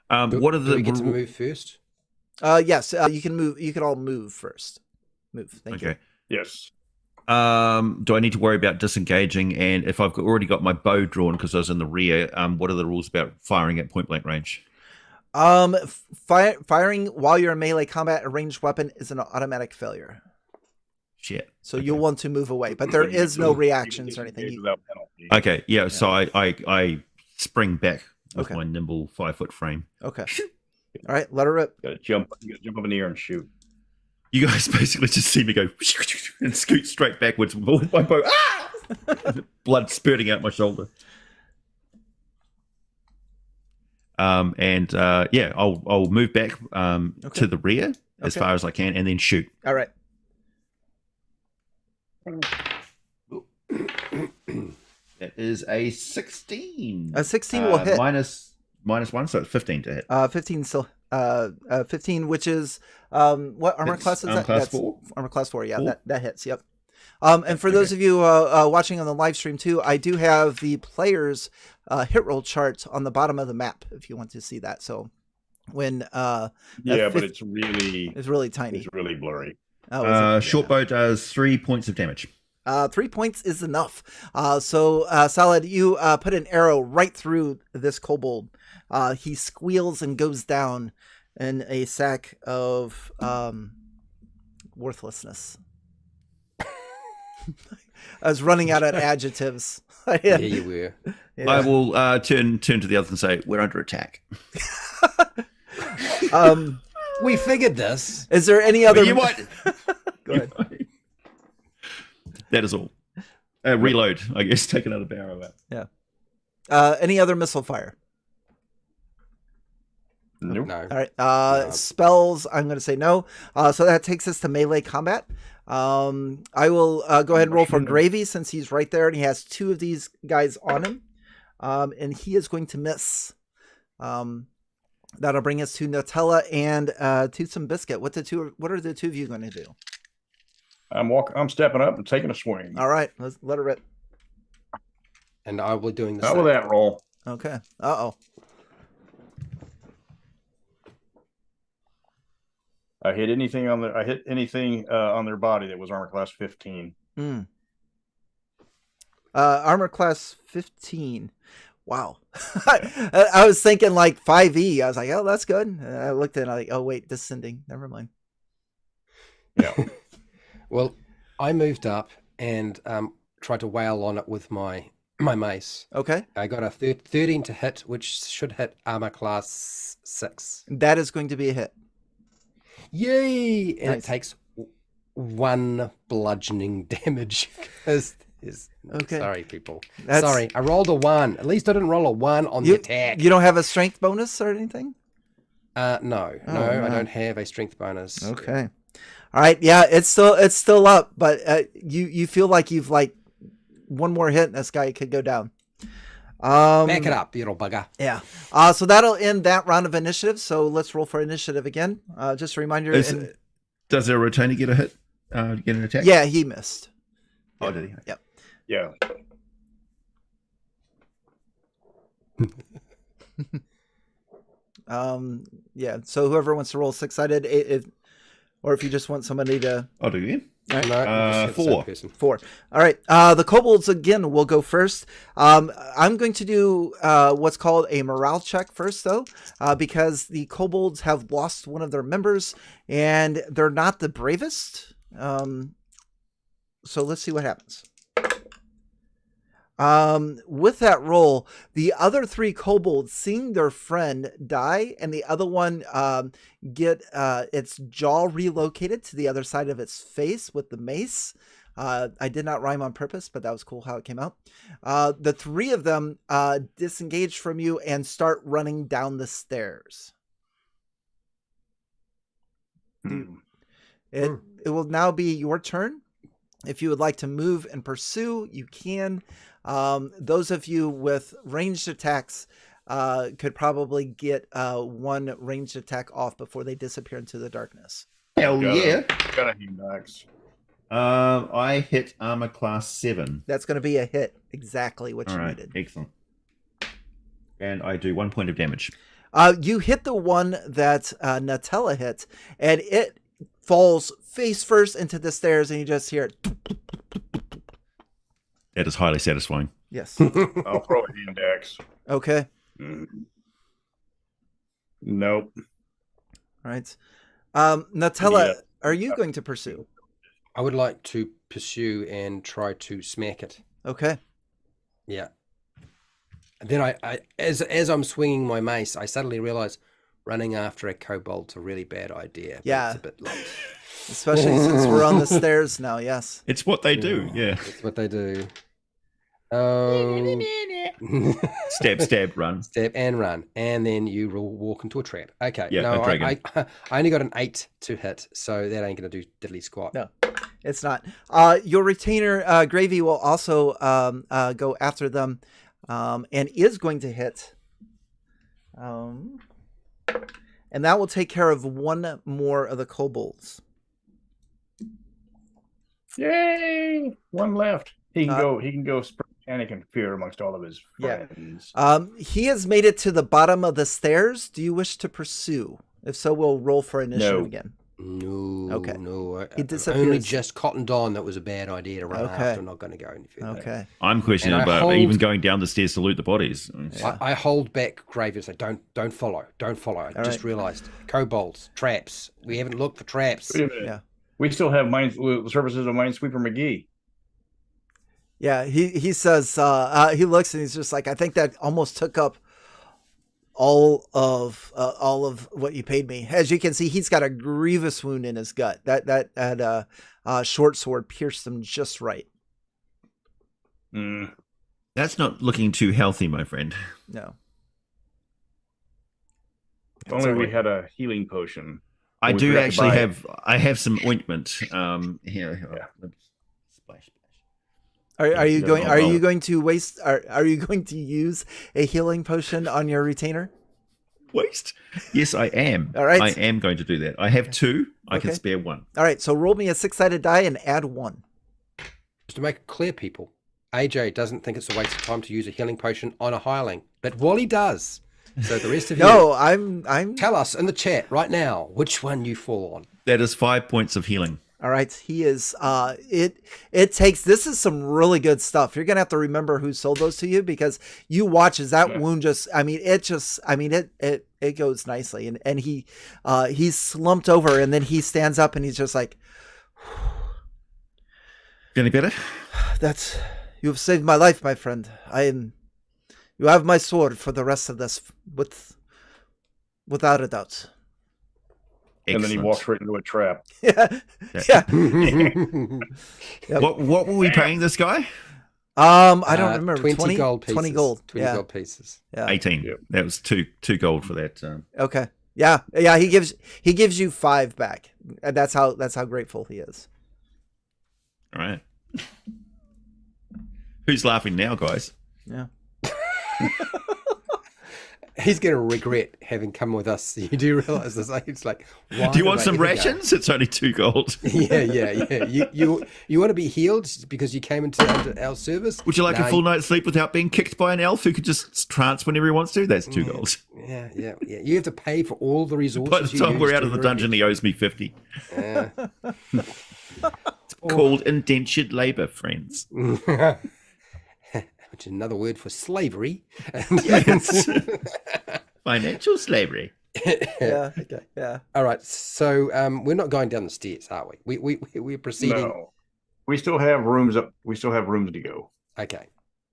What are the Do we get to move first? Yes, you can move. You can all move first. Move. Thank you. Okay. Yes. Do I need to worry about disengaging? And if I've already got my bow drawn because I was in the rear, what are the rules about firing at point blank range? Firing while you're in melee combat, a ranged weapon is an automatic failure. Shit. So you'll want to move away, but there is no reactions or anything. Without penalty. Okay, yeah. So I spring back with Okay. my nimble 5-foot frame. Okay. All right, let her rip. You gotta jump up in the air and shoot. You guys basically just see me go and scoot straight backwards with my bow. Ah! Blood spurting out my shoulder. Yeah, I'll move back to the rear as Okay. far as I can and then shoot. All right. That is a 16. A 16 will hit. Minus 1, so it's 15 to hit. 15 still. 15, which is what armor It's class is armor that? class That's 4. Armor class 4. Yeah, Four. that hits. Yep. And for those of you watching on the live stream too, I do have the players' hit roll chart on the bottom of the map if you want to see that. So when Yeah, but it's really tiny. It's really blurry. Oh, is it? Short bow does 3 points of damage. 3 points is enough. So Salad, you put an arrow right through this kobold. He squeals and goes down in a sack of worthlessness. I was running out of adjectives. Yeah, you were. Yeah. I will turn to the others and say, we're under attack. We figured this. Is there any other? You might. Go ahead. That is all. Reload, I guess. Take another barrel out. Yeah. Any other missile fire? Nope. No. All right. No. Spells, I'm going to say no. So that takes us to melee combat. I will go ahead and roll for Gravy since he's right there and he has 2 of these guys on him. And he is going to miss. That'll bring us to Nutella and to some biscuit. What are the 2 of you going to do? I'm stepping up and taking a swing. All right, let's let her rip. And I will be doing the How same. will that roll? Okay. Uh-oh. I hit anything on their body that was armor class 15. Armor class 15. Wow. I was thinking like 5e. I was like, oh, that's good. And I looked at it, I'm like, oh, wait, descending. Never mind. Yeah. Well, I moved up and tried to wail on it with my mace. Okay. I got a 13 to hit, which should hit armor class 6. That is going to be a hit. Yay! And Nice. it takes 1 bludgeoning damage. Okay. Sorry, people. That's- Sorry, I rolled a 1. At least I didn't roll a 1 on the attack. You don't have a strength bonus or anything? No, Oh, I no. don't have a strength bonus. Okay. All right. Yeah, it's still up, but you feel like you've like one more hit and this guy could go down. Back it up, you little bugger. Yeah. So that'll end that round of initiative. So let's roll for initiative again. Just a reminder. Does a retainer get a hit? Get an attack? Yeah, he missed. Oh, did he? Yep. Yeah. Yeah. So whoever wants to roll 6-sided, or if you just want somebody to I'll do it again. No, you just have the same 4. person. 4. All right. The kobolds again will go first. I'm going to do what's called a morale check first, though, because the kobolds have lost one of their members and they're not the bravest. So let's see what happens. With that roll, the other 3 kobolds, seeing their friend die and the other one get its jaw relocated to the other side of its face with the mace, I did not rhyme on purpose, but that was cool how it came out. The three of them disengage from you and start running down the stairs. It will now be your turn. If you would like to move and pursue, you can. Those of you with ranged attacks could probably get one ranged attack off before they disappear into the darkness. Hell yeah. Got a Helix. I hit armor class 7. That's going to be a hit. Exactly what All you right, needed. excellent. And I do 1 point of damage. You hit the one that Nutella hit, and it falls face first into the stairs, and you just hear it. That is highly satisfying. Yes. I'll throw a hand axe. Okay. Nope. All right. Nutella, Yeah. are you going to pursue? I would like to pursue and try to smack it. Okay. Yeah. And then I as I'm swinging my mace, I suddenly realize running after a kobold's a really bad idea. Yeah. It's a bit late. Especially since we're on the stairs now. Yes. It's what they do, yeah. That's what they do. Oh. Stab, stab, run. Step and run, and then you will walk into a trap. Okay. Yeah, no, a dragon. I only got an 8 to hit, so that ain't gonna do diddly squat. No. It's not. Your retainer, Gravy, will also go after them and is going to hit. And that will take care of one more of the kobolds. Yay! One left. He can go spread panic and fear amongst all of his Yeah. friends. He has made it to the bottom of the stairs. Do you wish to pursue? If so, we'll roll for initiative No. again. No. Okay. No. He I've disappears. only just cottoned on that was a bad idea to run Okay. after. I'm not going to go any further. Okay. I'm questioning And I about hold- even going down the stairs to loot the bodies. Yeah. I hold back Gravy and say, don't follow. Don't follow. I just right. realized. Kobolds, traps. We haven't looked for traps. Wait a minute. Yeah. We still have services of Minesweeper McGee. Yeah, he says, he looks and he's just like, I think that almost took up all of what you paid me. As you can see, he's got a grievous wound in his gut. That short sword pierced him just right. That's not looking too healthy, my friend. No. If only we had a healing potion. I We do forgot to actually buy it. have. I have some ointment. Here. Yeah. Splash. Are you Yeah, going? no, Are no. you going to waste? Are you going to use a healing potion on your retainer? Waste. Yes, I am. All right. I am going to do that. I have 2. I can Okay. spare 1. All right. So roll me a 6-sided die and add 1. Just to make it clear, people, AJ doesn't think it's a waste of time to use a healing potion on a hireling, but Wally does. So the rest of you, No, I'm. tell us in the chat right now which one you fall on. That is 5 points of healing. All right. He is. It takes. This is some really good stuff. You're gonna have to remember who sold those to you because you watch as that wound just. I mean, it goes nicely, and he's slumped over, and then he stands up, and he's just like, Any better? "That's you have saved my life, my friend. You have my sword for the rest of this, without a doubt." And then he Excellent. walks right into a trap. Yeah. Yeah. Yep. What were we paying this guy? I don't remember. 20 gold pieces. 20 gold. 20 Yeah. gold pieces. Yeah. 18. Yep. That was two gold for that. Okay. Yeah. Yeah. He gives you 5 back. And that's how grateful he is. All right. Who's laughing now, guys? Yeah. He's going to regret having come with us. You do realize this. It's like, why Do you did want I some ever go? rations? It's only 2 gold. Yeah. You want to be healed because you came into our service? Would you like Nah, a full night's sleep without being kicked by an elf who could just trance whenever he wants to? That's 2 gold. Yeah. You have to pay for all the resources. By the time we're out of the dungeon, he owes me 50. Yeah. It's called indentured labor, friends. Which is another word for slavery. Yes. Financial slavery. Yeah. Okay. Yeah. All right. So we're not going down the stairs, are we? We're proceeding. No. We still have rooms up. We still have rooms to go. Okay.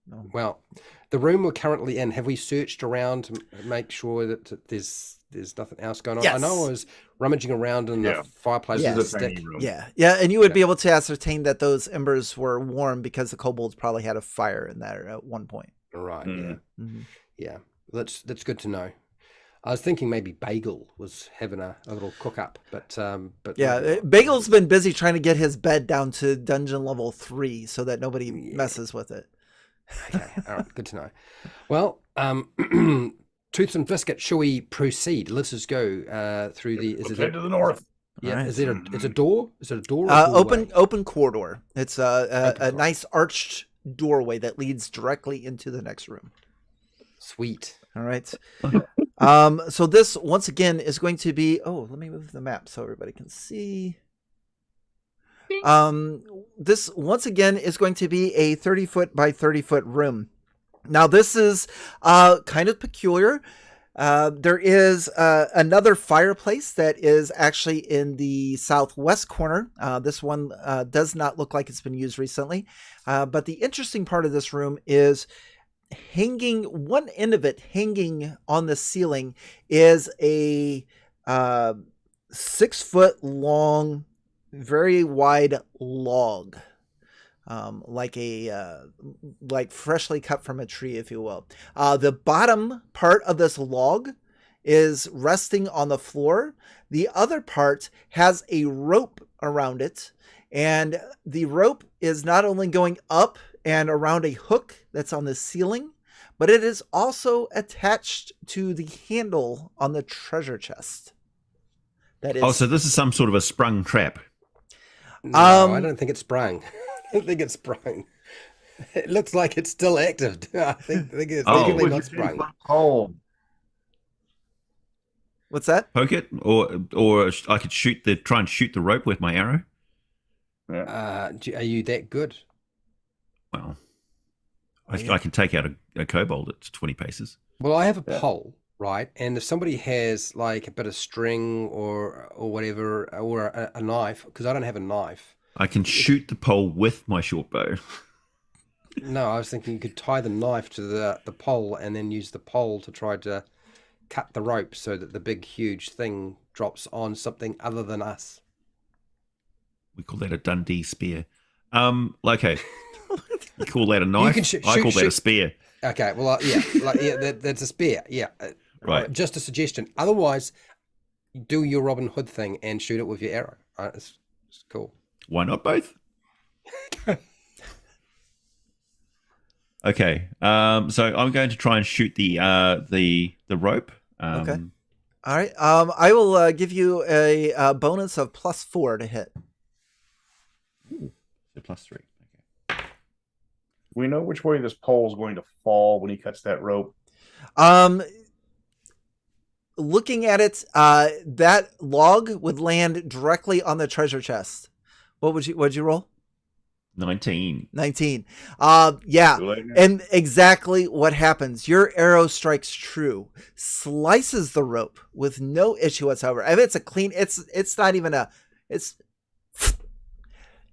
No. Well, the room we're currently in, have we searched around to make sure that there's there's nothing else going on. Yes. I know I was rummaging around in the fireplace Yes. with a This is a tiny stick. room. Yeah, and you would be able to ascertain that those embers were warm because the kobolds probably had a fire in there at one point. Right. Mhm. Yeah. That's good to know. I was thinking maybe Bargle was having a little cook up, but Yeah, maybe not. Bagel's been busy trying to get his bed down to dungeon level 3 so that nobody messes with it. Okay, all right, good to know. Well, Tooth and Biscuit, shall we proceed? Let's just go through the. Let's head to the north. Yeah, Alright. is it a door? Is it a door? Or a doorway? Open corridor. It's a corridor. nice arched doorway that leads directly into the next room. Sweet. All right. So this once again is going to be. Oh, let me move the map so everybody can see. This once again is going to be a 30-foot by 30-foot room. Now this is kind of peculiar. There is another fireplace that is actually in the southwest corner. This one does not look like it's been used recently. But the interesting part of this room is hanging, one end of it hanging on the ceiling is a 6-foot long, very wide log. Like freshly cut from a tree, if you will. The bottom part of this log is resting on the floor. The other part has a rope around it, and the rope is not only going up and around a hook that's on the ceiling, but it is also attached to the handle on the treasure chest. That is. Oh, so this is some sort of a sprung trap. No, I don't think it's sprung. I don't think it's sprung. It looks like it's still active. I think it's Oh. definitely Would not you sprung. Oh, What's that? Poke it, or I could try and shoot the rope with my arrow. yeah. Are you that good? Well, Yeah. I can take out a kobold at 20 paces. Well, I have a pole, right? And if somebody has like a bit of string or whatever, or a knife, because I don't have a knife. I can shoot the pole with my short bow. No, I was thinking you could tie the knife to the pole and then use the pole to try to cut the rope so that the big, huge thing drops on something other than us. We call that a Dundee spear. Okay. You call that a knife? can I call that a shoot. spear. Okay, well, that's a spear. Yeah, Right. Just a suggestion. Otherwise, do your Robin Hood thing and shoot it with your arrow. It's cool. Why not both? Okay. So I'm going to try and shoot the rope. Okay. All right. I will give you a bonus of +4 to hit. So +3. Okay. We know which way this pole is going to fall when he cuts that rope. Looking at it, that log would land directly on the treasure chest. What'd you roll? 19. 19. Yeah. Too late. And exactly what happens. Your arrow strikes true, slices the rope with no issue whatsoever. I mean, it's a clean, it's not even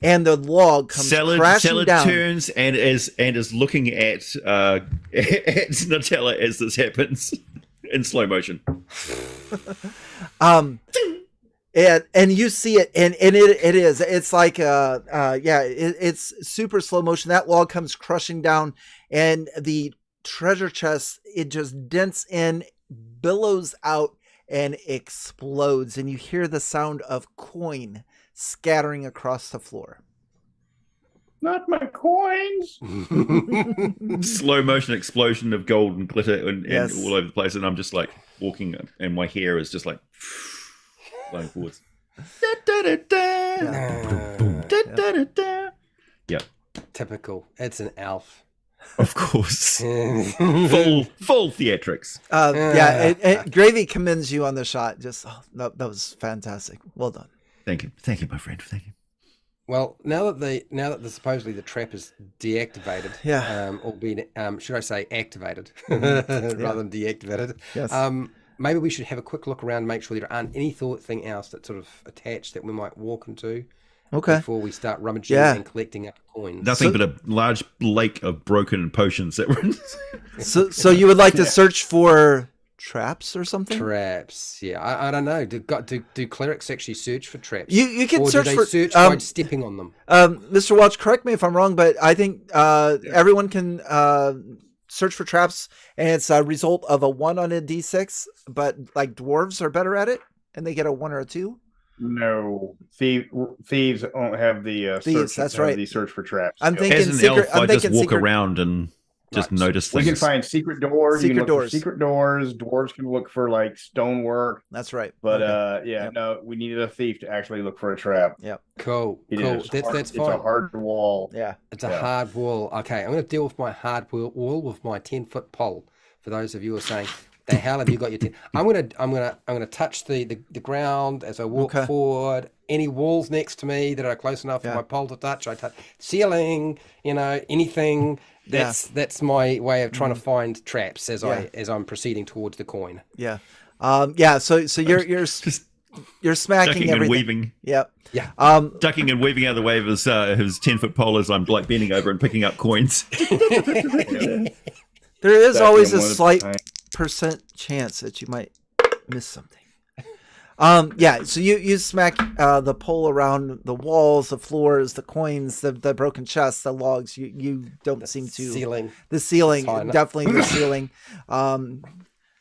and the log comes crashing Salad down. turns and is looking at Nutella as this happens in slow motion. And you see it, and it's like it's super slow motion. That log comes crushing down, and the treasure chest, it just dents in, billows out, and explodes, and you hear the sound of coin scattering across the floor. Not my coins. Slow motion explosion of gold and glitter and Yes. all over the place, and I'm just like walking, and my hair is just like going forwards. Yeah, Typical. It's an elf. of course. Yeah. Full theatrics. Gravy commends you on the shot. Just that was fantastic. Well done. Thank you, my friend. Thank you. Well, now that supposedly the trap is deactivated, or being should I say activated rather than deactivated? Yes. Maybe we should have a quick look around, make sure there aren't anything else that's sort of attached that we might walk into. Okay. Before we start rummaging Yeah. and collecting up coins. Nothing but a large lake of broken potions that were. So you would like to search for traps or something. Traps. Yeah, I don't know. Do clerics actually search for traps? You can or search do they for search by stepping on them? Mr. Welch, correct me if I'm wrong, but I think everyone can search for traps, and it's a result of a 1 on a d6. But like dwarves are better at it, and they get a 1 or a 2. No, thieves don't have the Thieves, search. that's right. The search for traps. I'm thinking As an secret. elf, I'm I just thinking walk secret. around and just Right. notice We things. can find secret doors. You Secret can look doors. for secret doors. Dwarves can look for like stonework. That's right. But Okay. yeah, Yep. no, we needed a thief to actually look for a trap. Yep. Cool. It Cool. is That's hard- that's It's fine. a hard wall. Yeah. It's a Yeah. hard wall. Okay, I'm going to deal with my hard wall with my 10-foot pole. For those of you who are saying, "The hell have you got your 10?" I'm gonna touch the ground as I walk Okay. forward. Any walls next to me that are close enough Yeah. for my pole to touch, I touch. Ceiling, anything. Yeah. That's my way of trying to find traps as Yeah. I'm proceeding towards the coin. Yeah. Yeah. So you're smacking Ducking and everything. weaving, Yep. Yeah. ducking and weaving out of the way of his 10-foot pole as I'm like bending over and picking up coins. There is Stacking always them a one at a slight time. percent chance that you might miss something. Yeah, so you smack the pole around the walls, the floors, the coins, the broken chests, the logs. You don't seem to Ceiling. the ceiling, Fine. definitely the ceiling.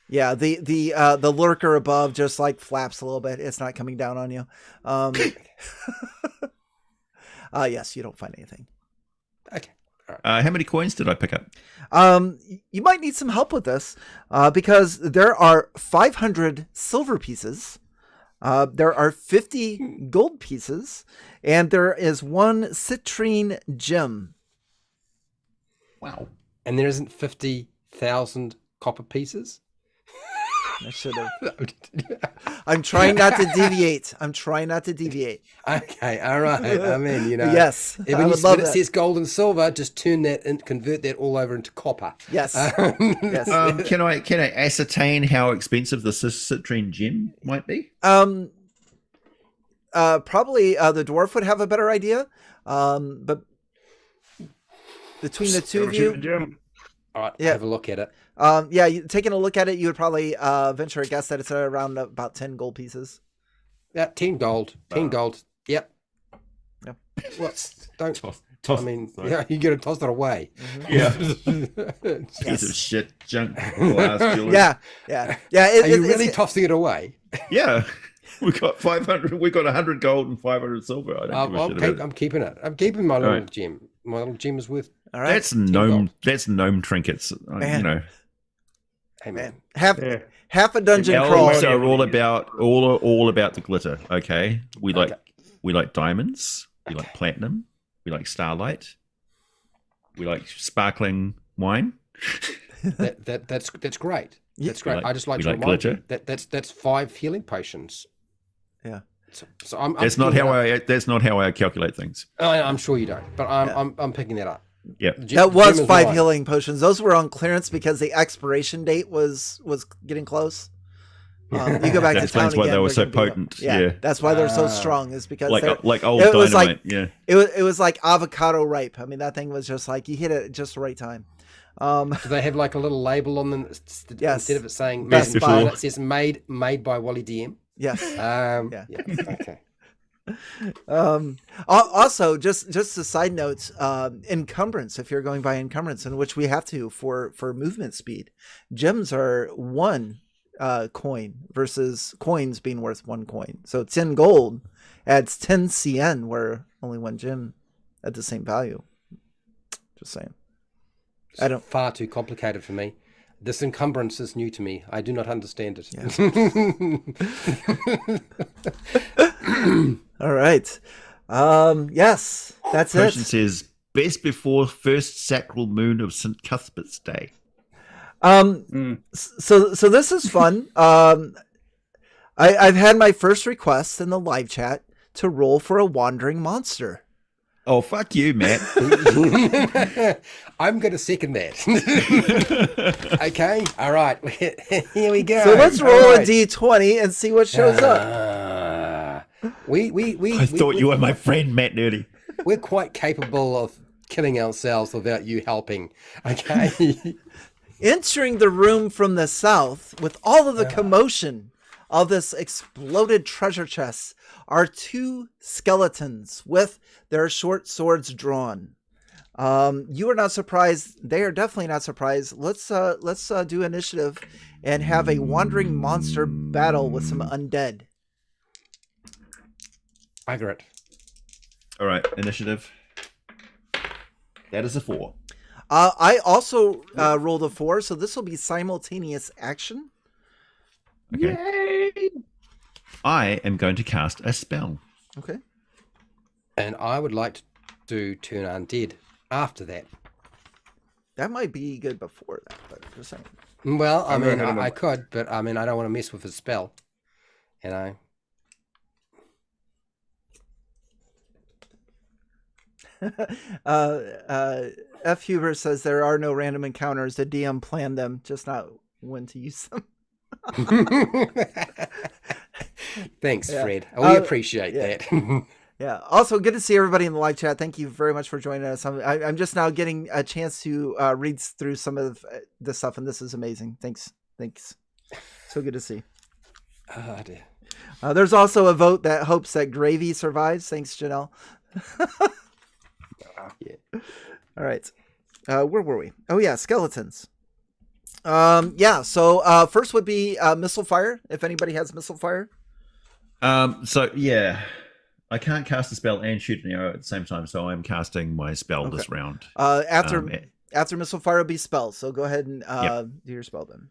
Yeah, the lurker above just like flaps a little bit. It's not coming down on you. Yes, you don't find anything. Okay. How many coins did I pick up? You might need some help with this because there are 500 silver pieces. There are 50 gold pieces, and there is 1 citrine gem. Wow. And there isn't 50,000 copper pieces? I should have. I'm trying not to deviate. Okay, all right. I mean, Yes, I when would love it that. says gold and silver, just turn that and convert that all over into copper. Yes. Yes. Can I ascertain how expensive the citrine gem might be? Probably the dwarf would have a better idea. But between the two of you, Jim. All right, Yeah. have a look at it. yeah, taking a look at it, you would probably venture a guess that it's around about 10 gold pieces. Yeah, 10 gold. 10 gold. Yep. Yep. What? Don't. Toss. I mean, yeah, you got to toss it away. Yeah. Piece of shit junk glass jewelry. Yeah. Are Are you really tossing it away? Yeah. We got 500. We got 100 gold and 500 silver. I don't give a shit about it. I'm keeping it. I'm keeping my little Right. gem. My little gem is worth. All right. That's gnome. That's gnome trinkets. Man. You know, Hey Man, man. half a dungeon Yeah, crawl. elves are all about the glitter. Okay, we like diamonds. We like platinum. We like starlight. We like sparkling wine. That's great. That's great. like- I just like we to like remind glitter. you that's 5 healing potions. Yeah. So I'm That's not picking how that up. That's not how I calculate things. I'm sure you don't, but I'm picking that up. Yeah. That was Gem is 5 mine. healing potions. Those were on clearance because the expiration date was getting close. You go back That to town explains why again, they were they're so gonna be low. potent. Yeah, Yeah. that's why they're so strong. Is because they're- Like old it was dynamite. like- Yeah. it was like avocado ripe. I mean, that thing was just like you hit it at just the right time. Do they have like a little label on them Yes. instead of it saying Best made by. by, it says made by Wally DM? Yes. Yeah. Okay. Also, just a side note, encumbrance. If you're going by encumbrance, in which we have to for movement speed, gems are 1 coin versus coins being worth 1 coin. So 10 gold adds 10 CN, where only 1 gem at the same value. Just saying. I don't. Far too complicated for me. This encumbrance is new to me. I do not understand it. All right. Yes, that's Potion it. says best before first sacral moon of St. Cuthbert's Day. So this is fun. I've had my first request in the live chat to roll for a wandering monster. Oh, fuck you, Matt. I'm going to second that. Okay. All right. Here we go. So let's All roll a right. d20 and see what shows up. We I thought you were my friend, Matt Nerdy. We're quite capable of killing ourselves without you helping. Okay. Entering the room from the south with all of the commotion of this exploded treasure chest are two skeletons with their short swords drawn. You are not surprised. They are definitely not surprised. Let's do initiative and have a wandering monster battle with some undead. Margaret. All right, initiative. That is a 4. I also rolled a 4, so this will be simultaneous action. Okay. Yay! I am going to cast a spell. Okay. And I would like to do Turn Undead after that. That might be good before that, but just saying. Well, I mean, I could, but I mean, I don't want to mess with his spell. You know? F. Huber says there are no random encounters. The DM planned them, just not when to use them. Thanks, Yeah. Fred. We appreciate that. Yeah. Also, good to see everybody in the live chat. Thank you very much for joining us. I'm just now getting a chance to read through some of the stuff, and this is amazing. Thanks. So good to see. Oh, dear. There's also a vote that hopes that gravy survives. Thanks, Janelle. Yeah. All right. Where were we? Oh, yeah, skeletons. Yeah, so first would be missile fire, if anybody has missile fire. So, yeah. I can't cast a spell and shoot an arrow at the same time, so I'm casting my spell this round. After missile fire will be spells, so go ahead and do your spell then.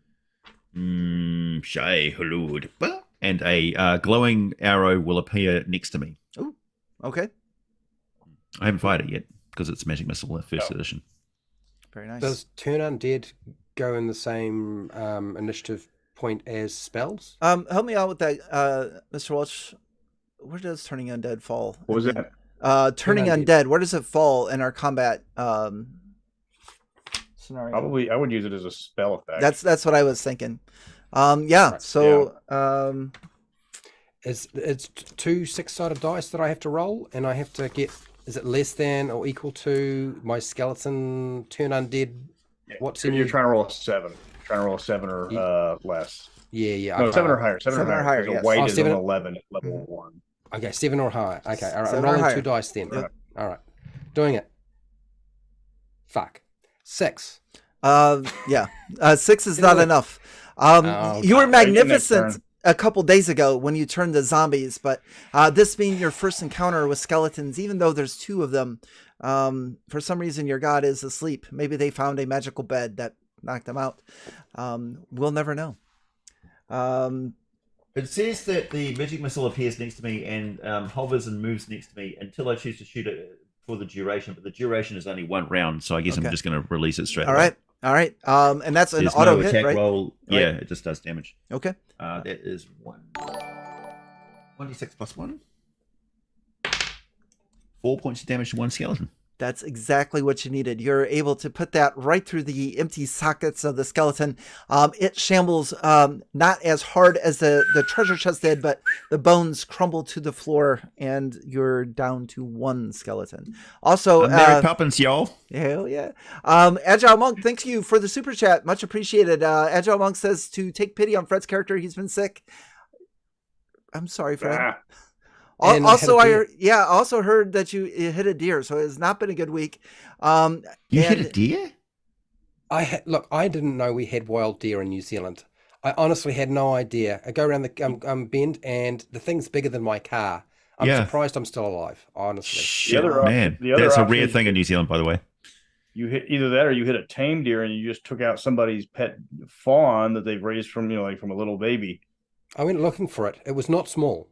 Shay Hulud. And a glowing arrow will appear next to me. Ooh, okay. I haven't fired it yet because it's Magic Missile first edition. Very nice. Does Turn Undead go in the same initiative point as spells? Help me out with that, Mr. Welch. Where does Turning Undead fall? What was that? Turning Undead. Where does it fall in our combat scenario? Probably, I would use it as a spell effect. That's what I was thinking. Yeah. So It's 2 6-sided dice that I have to roll, and I have to get. Is it less than or equal to my skeleton Turn Undead? What's in You're trying to roll a 7. Trying to roll a 7 or less. Yeah. No, 7 or higher. 7 or higher. Yes. A white is 7 an 11 at level 1. Okay, 7 or higher. Okay, all right. 7 I'm or rolling higher. 2 dice then. Yep. All right, doing it. Fuck. 6. Yeah. 6 is not enough. Okay. You were Next magnificent turn. a couple days ago when you turned to zombies, but this being your first encounter with skeletons, even though there's 2 of them, for some reason your god is asleep. Maybe they found a magical bed that knocked them out. We'll never know. It says that the Magic Missile appears next to me and hovers and moves next to me until I choose to shoot it for the duration, but the duration is only 1 round, so I guess I'm just going to release it straight away. All right. And that's an There's auto no hit, attack right? roll. Yeah, Right. it just does damage. Okay. That is 1d6 plus 1. 4 points of damage to 1 skeleton. That's exactly what you needed. You're able to put that right through the empty sockets of the skeleton. It shambles not as hard as the treasure chest did, but the bones crumble to the floor, and you're down to 1 skeleton. Also, Mary Poppins, y'all. hell yeah. Agile Monk, thank you for the super chat. Much appreciated. Agile Monk says to take pity on Fred's character. He's been sick. I'm sorry, Fred. Ah, And Also, I had a I also heard that you hit a deer, so it's not been a good week. You hit and- a deer? Look, I didn't know we had wild deer in New Zealand. I honestly had no idea. I go around the bend, and the thing's bigger than my car. I'm surprised I'm still alive, honestly. Shit, other op- man. the other That's a option rare is- thing in New Zealand, by the way. you hit either that or you hit a tame deer and you just took out somebody's pet fawn that they've raised from, like from a little baby. I went looking for it. It was not small.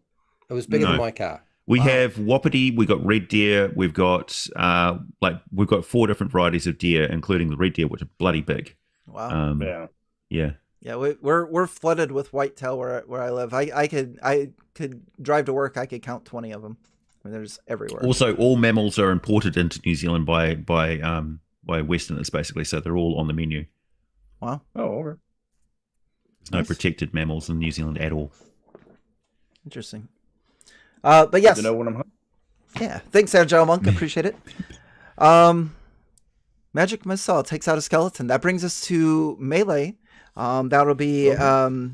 It was bigger than No. my car. We have wapiti, we've got red deer, we've got we've got 4 different varieties of deer, including the red deer, which are bloody big. Wow. Yeah. Yeah, we're flooded with whitetail where I live. I could drive to work. I could count 20 of them. I mean, there's everywhere. Also, all mammals are imported into New Zealand by Westerners, basically, so they're all on the menu. Wow. Oh, okay. There's no protected mammals in New Zealand at all. Interesting. But yes. To know when I'm home. Yeah. Thanks, Agile Monk. Appreciate it. Magic Missile takes out a skeleton. That brings us to melee. That'll be the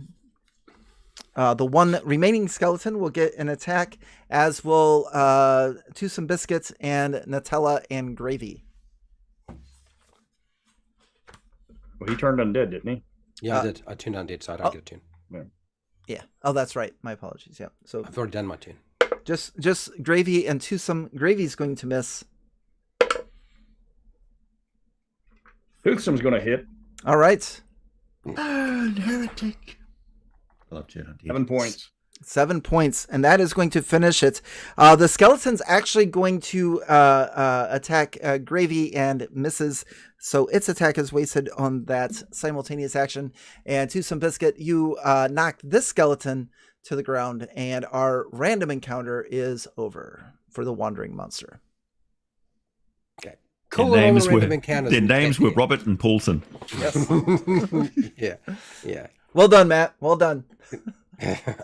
one remaining skeleton will get an attack, as will Twosome Biscuits and Nutella and Gravy. Well, he turned undead, didn't he? Yeah, I did. I turned undead, so I don't get a turn. Yeah. Oh, that's right. My apologies. Yeah. So I've already done my turn. just Gravy and Twosome. Gravy's going to miss. Toothsome's going to hit. All right. Burn, heretic. I love Jet Hunter. 7 points. 7 points, and that is going to finish it. The skeleton's actually going to attack Gravy and misses, so its attack is wasted on that simultaneous action. And Twosome Biscuit, you knocked this skeleton to the ground, and our random encounter is over for the wandering monster. Okay. Cool. Their Their names were Robert and Paulson. Yes. Yeah. Well done, Matt. Well done.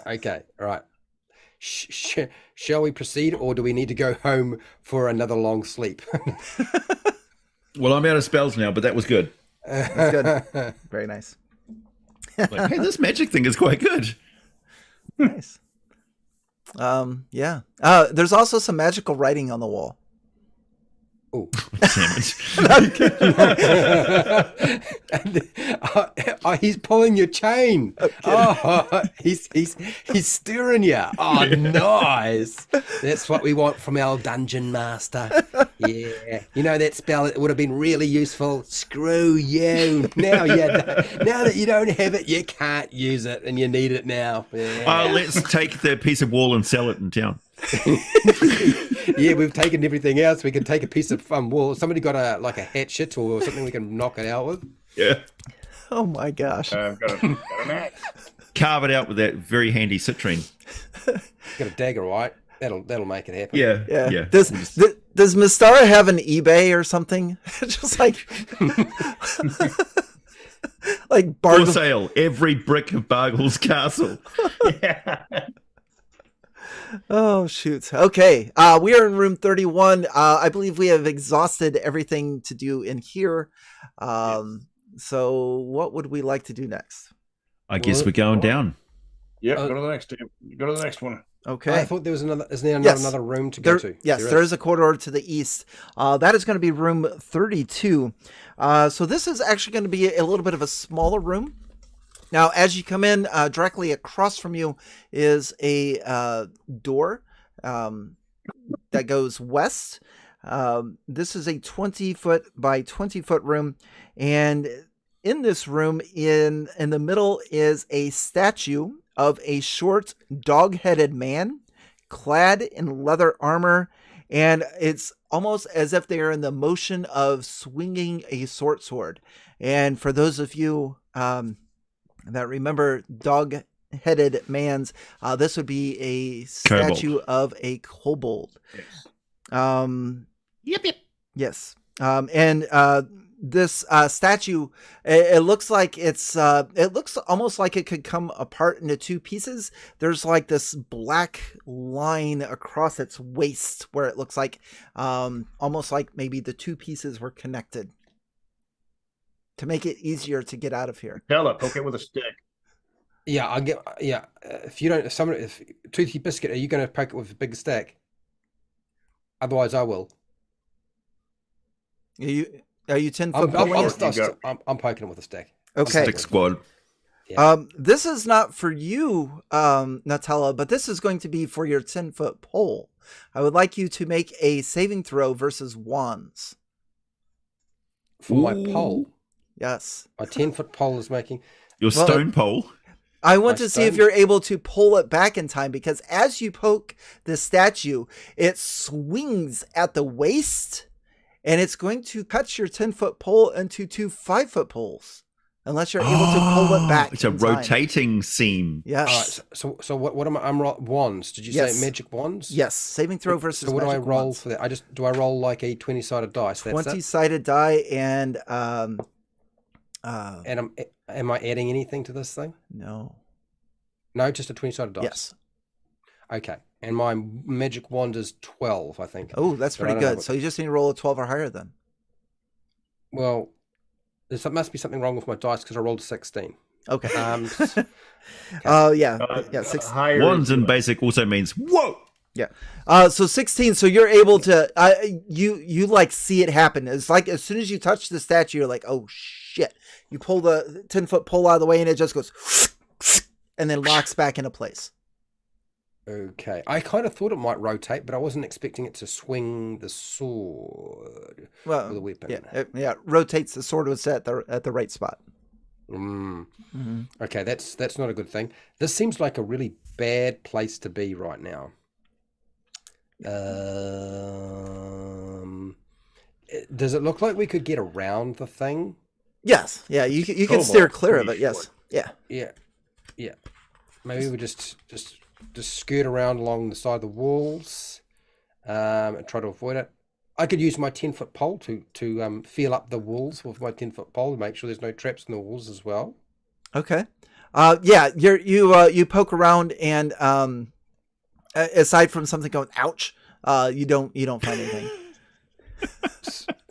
Okay. All right. Shall we proceed, or do we need to go home for another long sleep? Well, I'm out of spells now, but that was good. That's good. Very nice. Like, hey, this magic thing is quite good. Nice. Yeah. There's also some magical writing on the wall. Oh, Damn it. He's pulling your chain. Oh, he's steering you. Oh, nice. That's what we want from our dungeon master. Yeah, you know that spell. It would have been really useful. Screw you. Now that you don't have it, you can't use it, and you need it now. Yeah. Let's take the piece of wall and sell it in town. Yeah, we've taken everything else. We can take a piece of wall. Somebody got a hatchet or something we can knock it out with. Yeah. Oh my gosh. I've got an axe. Carve it out with that very handy citrine. Got a dagger, right? That'll make it happen. Yeah. Does Mystara have an eBay or something? Just like like For Bargle. sale, every brick of Bargle's castle. Yeah. Oh shoot. Okay. We are in room 31. I believe we have exhausted everything to do in here. So what would we like to do next? I guess we're going down. Yep. Go to the next. Go to the next one. Okay. I thought there was another. Is there Yes. another room to go to? Yes, there is a corridor to the east. That is going to be room 32. So this is actually going to be a little bit of a smaller room. Now, as you come in, directly across from you is a door that goes west. This is a 20-foot by 20-foot room. And in this room, in the middle, is a statue of a short, dog-headed man clad in leather armor. And it's almost as if they are in the motion of swinging a short sword. And for those of you that remember dog-headed mans, this would be a statue of a kobold. Yes. Yes. And this statue, it looks like it looks almost like it could come apart into two pieces. There's like this black line across its waist where it looks like almost like maybe the two pieces were connected to make it easier to get out of here. Tell it. Poke it with a stick. Yeah, I get. Yeah, if Toothy Biscuit, are you going to poke it with a big stick? Otherwise, I will. Are you 10 foot pulling it? I'm poking it with a stick. Okay. Stick squad. Yeah. This is not for you, Nutella, but this is going to be for your 10-foot pole. I would like you to make a saving throw versus wands. For my pole. Yes. My 10-foot pole is making. Your stone pole. I want to see if you're able to pull it back in time, because as you poke the statue, it swings at the waist, and it's going to cut your 10-foot pole into two 5-foot poles, unless you're able to pull it back. It's a in time. rotating seam. Yes. All right. So what am I? I'm wands. Did you Yes. say magic wands? Yes. Saving throw versus. So what do I magic roll wands. for that? Do I roll like a 20-sided dice? That's it? 20-sided die and And am I adding anything to this thing? no. No, just a 20-sided dice. Yes. Okay. And my magic wand is 12, I think. Oh, that's But I pretty don't know good. what- So you just need to roll a 12 or higher then. Well, there must be something wrong with my dice because I rolled a 16. Okay. Okay. Oh yeah, yeah. Higher. Ones in basic also means whoa. Yeah. So 16. So you're able to you like see it happen. It's like as soon as you touch the statue, you're like, oh shit. You pull the 10-foot pole out of the way and it just goes and then locks back into place. Okay. I kind of thought it might rotate, but I wasn't expecting it to swing the sword Well, with a weapon. yeah, it rotates the sword was at the right spot. Okay, that's not a good thing. This seems like a really bad place to be right now. Does it look like we could get around the thing? Yes. Yeah. You can Cobalt, steer clear of pretty it. Yes. short. Yeah. Yeah. Maybe we just skirt around along the side of the walls, and try to avoid it. I could use my 10-foot pole to feel up the walls with my 10-foot pole to make sure there's no traps in the walls as well. Okay. Yeah. You poke around and aside from something going ouch, you don't find anything.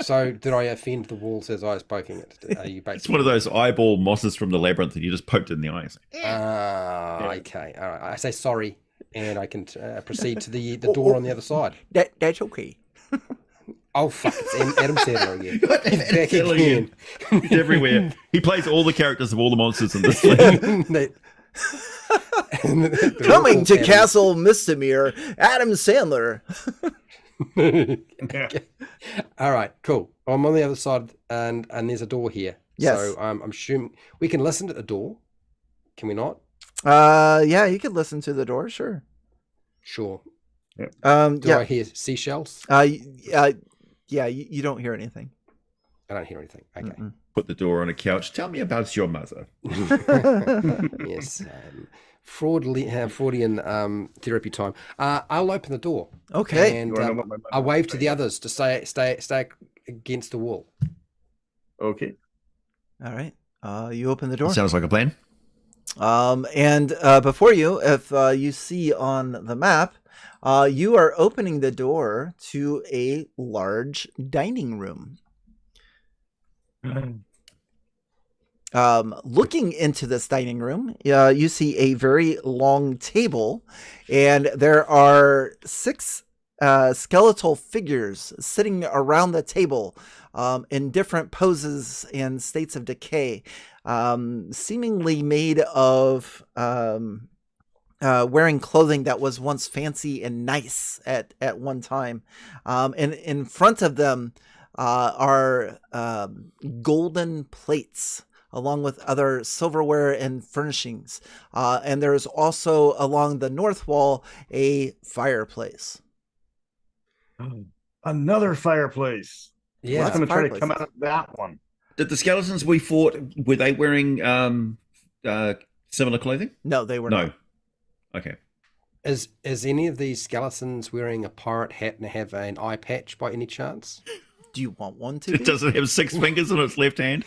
So did I offend the walls as I was poking it? Are you basically... It's one of those eyeball mosses from the labyrinth that you just poked in the eyes. Okay. All right. I say sorry, and I can proceed to the door on the other side. That's okay. Oh fuck! It's Adam Sandler again. He's Back again. He's everywhere. He plays all the characters of all the monsters in this thing. Coming to Castle Mistamere, Adam Sandler. Yeah. All right, cool. I'm on the other side, and there's a door here. Yes. So I'm assuming we can listen to the door. Can we not? Yeah, you could listen to the door, sure. Sure. Do yeah. I hear seashells? Yeah, you don't hear anything. I don't hear anything. Okay. Put the door on a couch. Tell me about your mother. Yes. Freudian therapy time. I'll open the door. Okay. And You wanna know what my mother I'll wave would to say? the others to stay against the wall. Okay. All right. You open the door. Sounds like a plan. And before you, if you see on the map, you are opening the door to a large dining room. Looking into this dining room, you see a very long table, and there are 6 skeletal figures sitting around the table in different poses and states of decay, seemingly made of wearing clothing that was once fancy and nice at one time. And in front of them are golden plates, along with other silverware and furnishings. And there's also along the north wall a fireplace. Another fireplace. Yeah. What's going to try to fireplace. come out of that one? Did the skeletons we fought, were they wearing similar clothing? No, they were No. not. Okay. Is any of these skeletons wearing a pirate hat and have an eye patch by any chance? Do you want one to be? Does it have 6 fingers on its left hand?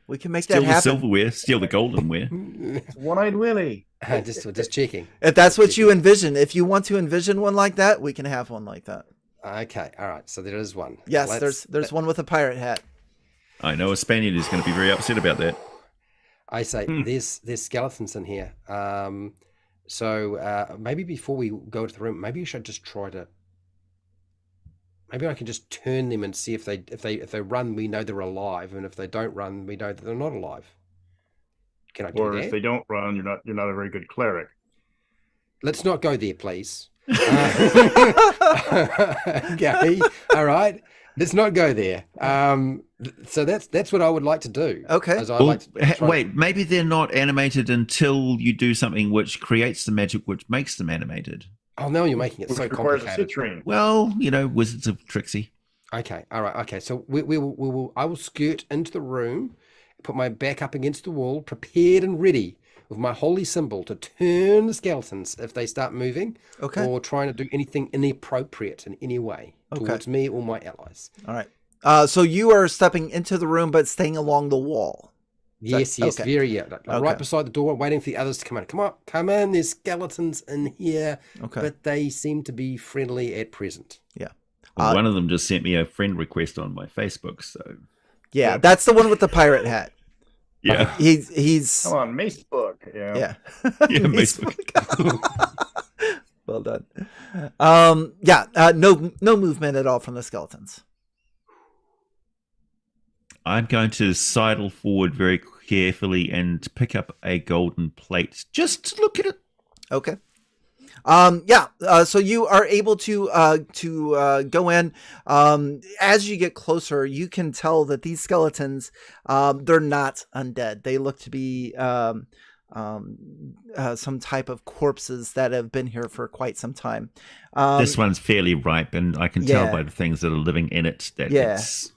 We can make Steal that the happen. silverware, steal the goldenware. One-eyed Willie. just checking. If that's what you envision, if you want to envision one like that, we can have one like that. Okay, all right. So there is one. Yes, Let's- there's one with a pirate hat. I know a Spaniard is going to be very upset about that. I say there's skeletons in here. So maybe before we go to the room, maybe you should just try to. Maybe I can just turn them and see if they run, we know they're alive, and if they don't run, we know that they're not alive. Can I do Or that? if they don't run, you're not a very good cleric. Let's not go there, please. Okay, all right. Let's not go there. So that's what I would like to do. Okay. As I Well, like to try- wait, maybe they're not animated until you do something which creates the magic which makes them animated. Oh, now you're making it Which so requires a complicated. citrine. Well, wizards of Trixie. Okay, all right, okay. So we will. I will skirt into the room, put my back up against the wall, prepared and ready with my holy symbol to turn the skeletons if they start moving, Okay. or trying to do anything inappropriate in any way Okay. towards me or my allies. All right. So you are stepping into the room, but staying along the wall. Yes, okay. very like Okay. right beside the door, waiting for the others to come in. Come on, come in. There's skeletons in here, Okay. but they seem to be friendly at present. Yeah. One of them just sent me a friend request on my Facebook. So Yeah, that's the one with the pirate hat. yeah, He's Come on, Facebook. Yeah. yeah. yeah, Facebook. Well done. No movement at all from the skeletons. I'm going to sidle forward very carefully and pick up a golden plate just to look at it. Okay. So you are able to go in. As you get closer, you can tell that these skeletons, they're not undead. They look to be some type of corpses that have been here for quite some time. This one's fairly ripe, and I can tell by the things that are living in it that it's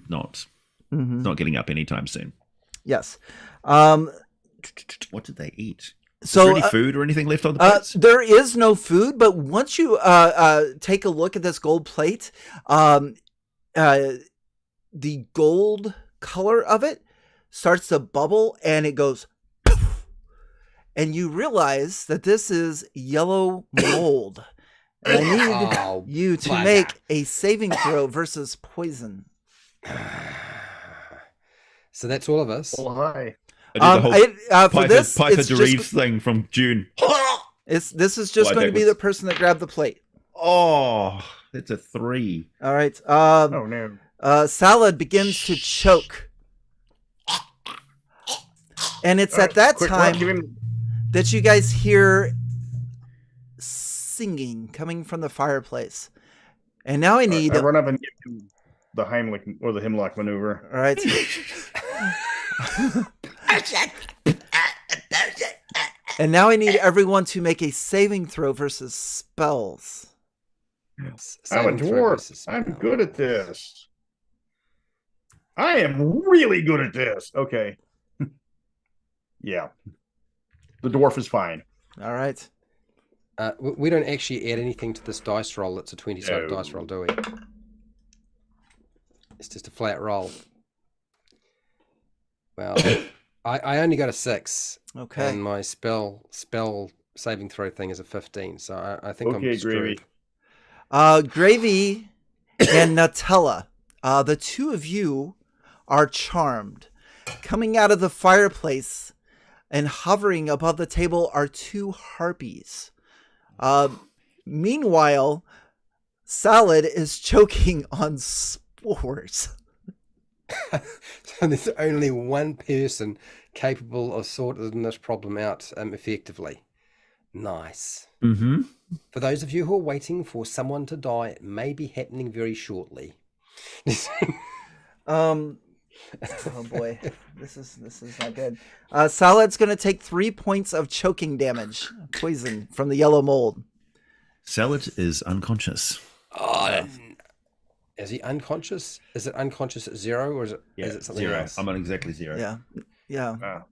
not getting up anytime soon. Yes. What did they eat? So, is there any food or anything left on the plates? There is no food, but once you take a look at this gold plate, the gold color of it starts to bubble and it goes poof, and you realize that this is yellow mold. And I need you to make a saving throw versus poison. So that's all of us. Oh, hi. For this, Piper it's DeReeves just, thing from June. this is just going to be the person that grabbed the plate. Oh, that's a 3. All right. Oh, no. Salad begins to choke. And it's at that time that you guys hear singing coming from the fireplace. And now I need... I run up and give him the Heimlich or the Hemlock maneuver. All right. And now I need everyone to make a saving throw versus spells. I'm a dwarf. I'm good at this. I am really good at this. Okay. Yeah. The dwarf is fine. All right. We don't actually add anything to this dice roll. It's a 20-sided dice roll, do we? It's just a flat roll. Well, I only got a 6. Okay. And my spell saving throw thing is a 15. So I think I'm screwed. Gravy and Nutella. The two of you are charmed. Coming out of the fireplace and hovering above the table are 2 harpies. Meanwhile, Salad is choking on spores. So there's only one person capable of sorting this problem out effectively. Nice. Mm-hmm. For those of you who are waiting for someone to die, it may be happening very shortly. Oh boy, this is not good. Salad's going to take 3 points of choking damage, poison from the yellow mold. Salad is unconscious. Is he unconscious? Is it unconscious at 0 or is it something 0. else? I'm on exactly 0. Yeah.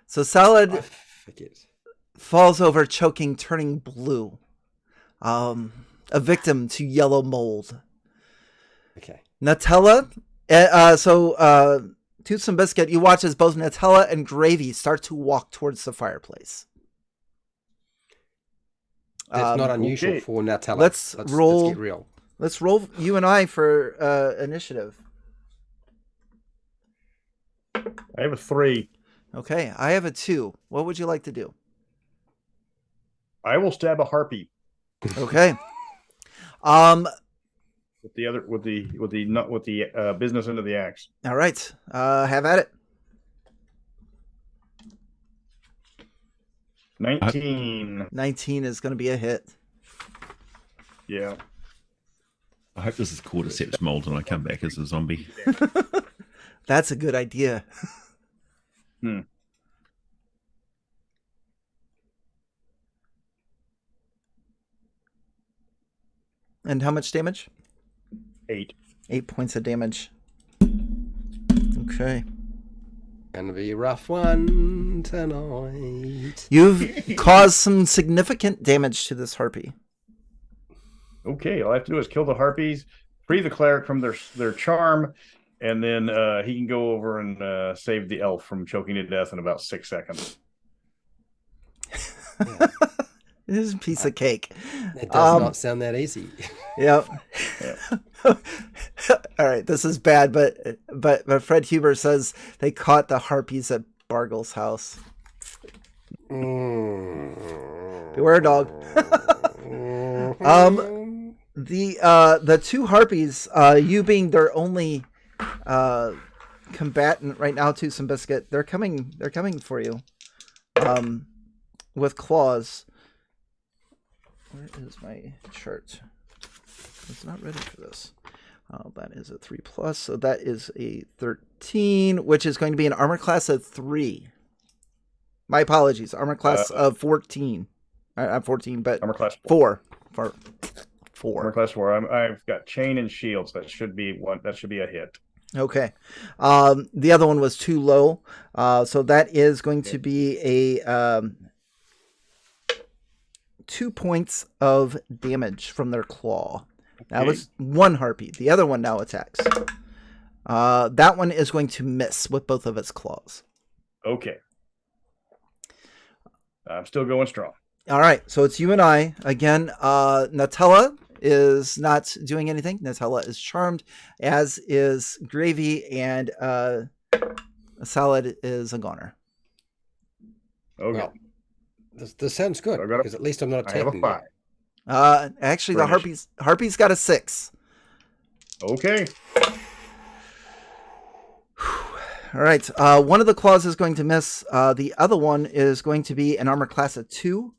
So Salad I forget. falls over, choking, turning blue. A victim to yellow mold. Okay. Nutella. Tooths and Biscuit, you watch as both Nutella and Gravy start to walk towards the fireplace. That's not unusual for Nutella. Let's roll. Let's get real. Let's roll you and I for initiative. I have a 3. Okay, I have a 2. What would you like to do? I will stab a harpy. Okay. With the business end of the axe. All right. Have at it. 19. 19 is going to be a hit. Yeah. I hope this is cordyceps mold and I come back as a zombie. That's a good idea. And how much damage? 8. 8 points of damage. Okay. Gonna be a rough one tonight. You've caused some significant damage to this harpy. Okay, all I have to do is kill the harpies, free the cleric from their charm, and then he can go over and save the elf from choking to death in about 6 seconds. It is a piece of cake. It does not sound that easy. Yep. Yeah. All right, this is bad, but Fred Huber says they caught the harpies at Bargle's house. Beware, dog. The two harpies, you being their only combatant right now, to some biscuit. They're coming for you. With claws. Where is my chart? It's not ready for this. That is a 3+, so that is a 13, which is going to be an armor class of 3. My apologies, armor class of 14. I'm 14, but Armor class 4. Armor 4. class 4. I've got chain and shields. That should be one. That should be a hit. Okay. The other one was too low, so that is going to be a 2 points of damage from their claw. That was one harpy. The other one now attacks. That one is going to miss with both of its claws. Okay. I'm still going strong. All right, so it's you and I again. Nutella is not doing anything. Nutella is charmed, as is Gravy, and Salad is a goner. Okay. Well, this sounds good, I got a- because at least I'm not I have a attacking. 5. Actually, the Finish. harpies got a 6. Okay. All right, one of the claws is going to miss. The other one is going to be an armor class of 2,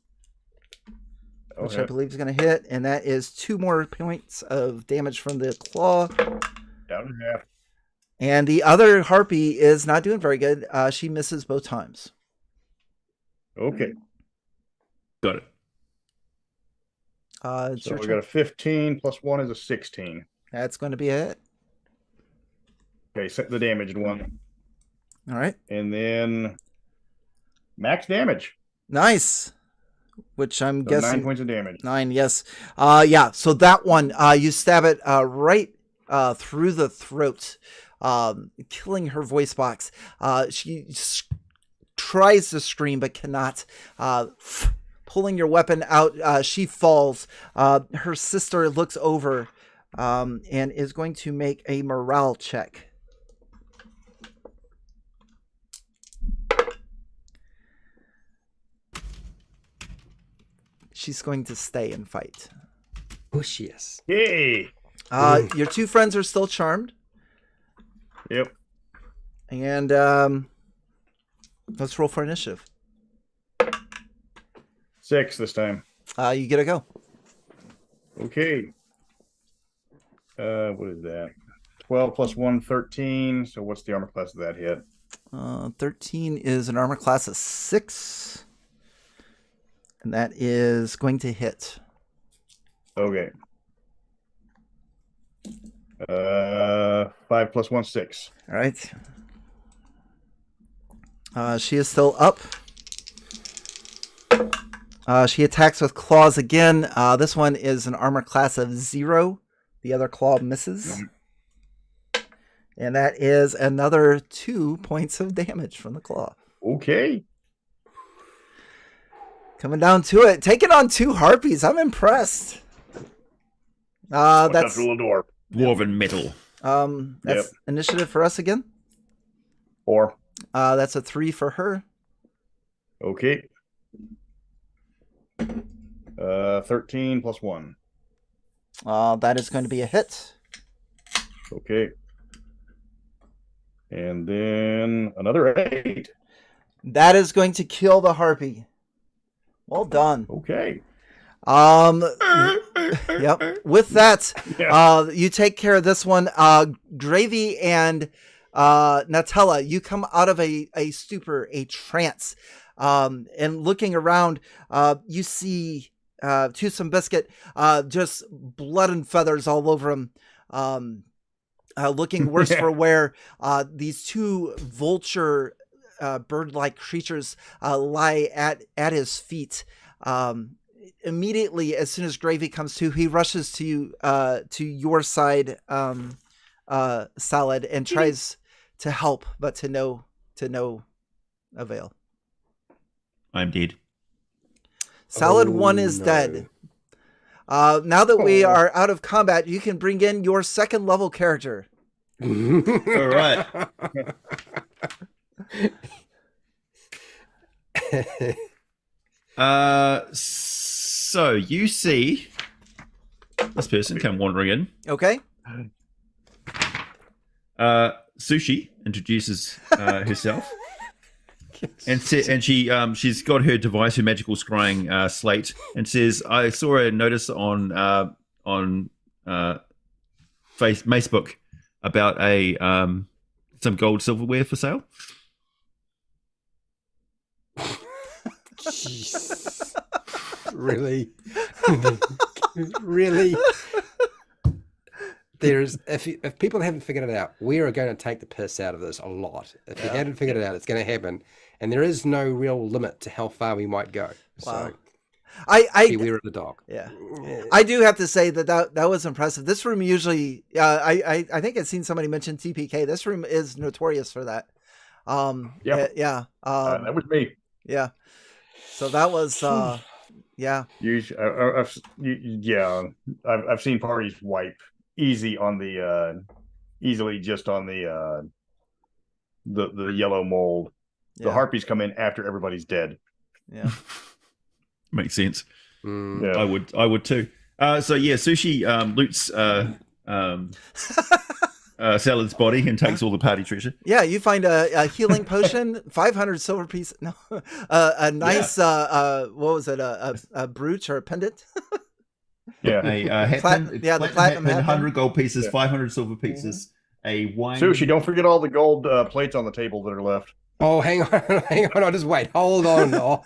which I Okay. believe is going to hit, and that is 2 more points of damage from the claw. Down to half. And the other harpy is not doing very good. She misses both times. Okay. Got it. It's So your we turn. got a 15 plus 1 is a 16. That's going to be a hit. Okay, set the damaged one. All right, And then max damage. nice. Which I'm So guessing 9 points of damage. 9. Yes. Yeah. So that one, you stab it right through the throat, killing her voice box. She tries to scream but cannot. Pulling your weapon out, she falls. Her sister looks over and is going to make a morale check. She's going to stay and fight. Push, yes. Yay. Your two friends are still charmed. Yep. And let's roll for initiative. 6 this time. You get a go. Okay. What is that? 12 plus 1, 13. So what's the armor class of that hit? 13 is an armor class of 6. And that is going to hit. Okay. 5 plus 1, 6. All right. She is still up. She attacks with claws again. This one is an armor class of 0. The other claw misses. And that is another 2 points of damage from the claw. Okay. Coming down to it. Taking on 2 harpies. I'm impressed. That's little door. Dwarven metal. that's initiative for us again. 4. That's a 3 for her. Okay. 13 plus 1. That is going to be a hit. Okay. And then another 8. That is going to kill the harpy. Well done. Okay. Yep. With that, Yeah. you take care of this one. Gravy and Nutella, you come out of a stupor, a trance, and looking around, you see Twosome Biscuit, just blood and feathers all over him. Looking worse for wear. These 2 vulture bird-like creatures lie at his feet. Immediately, as soon as Gravy comes to, he rushes to your side, Salad, and tries to help, but to no avail. I'm dead. Salad 1 is dead. Now that we are out of combat, you can bring in your second level character. All right. So you see this person come wandering in. Okay. Sushi introduces herself, and she's got her device, her magical scrying slate, and says, "I saw a notice on Facebook about some gold silverware for sale." Jeez. Really? Really? There's if people haven't figured it out, we are going to take the piss out of this a lot. If you haven't figured it out, it's going to happen, and there is no real limit to how far we might go. Wow. So I beware of the dog. Yeah, I do have to say that was impressive. This room usually, I think I've seen somebody mention TPK. This room is notorious for that. That was me. Yeah. So that was, yeah. I've seen parties wipe easily just on the yellow mold. The harpies come in after everybody's dead. Yeah. Makes sense. Yeah. I would too. So yeah, Sushi loots Salad's body and takes all the party treasure. Yeah, you find a healing potion, 500 silver piece. No, a nice what was it? A brooch or a pendant? Yeah, A hat pin, the platinum hat pin. 100 gold pieces, 500 silver pieces, a wine. Sushi, don't forget all the gold plates on the table that are left. Oh, hang on. I'll just wait. Hold on. So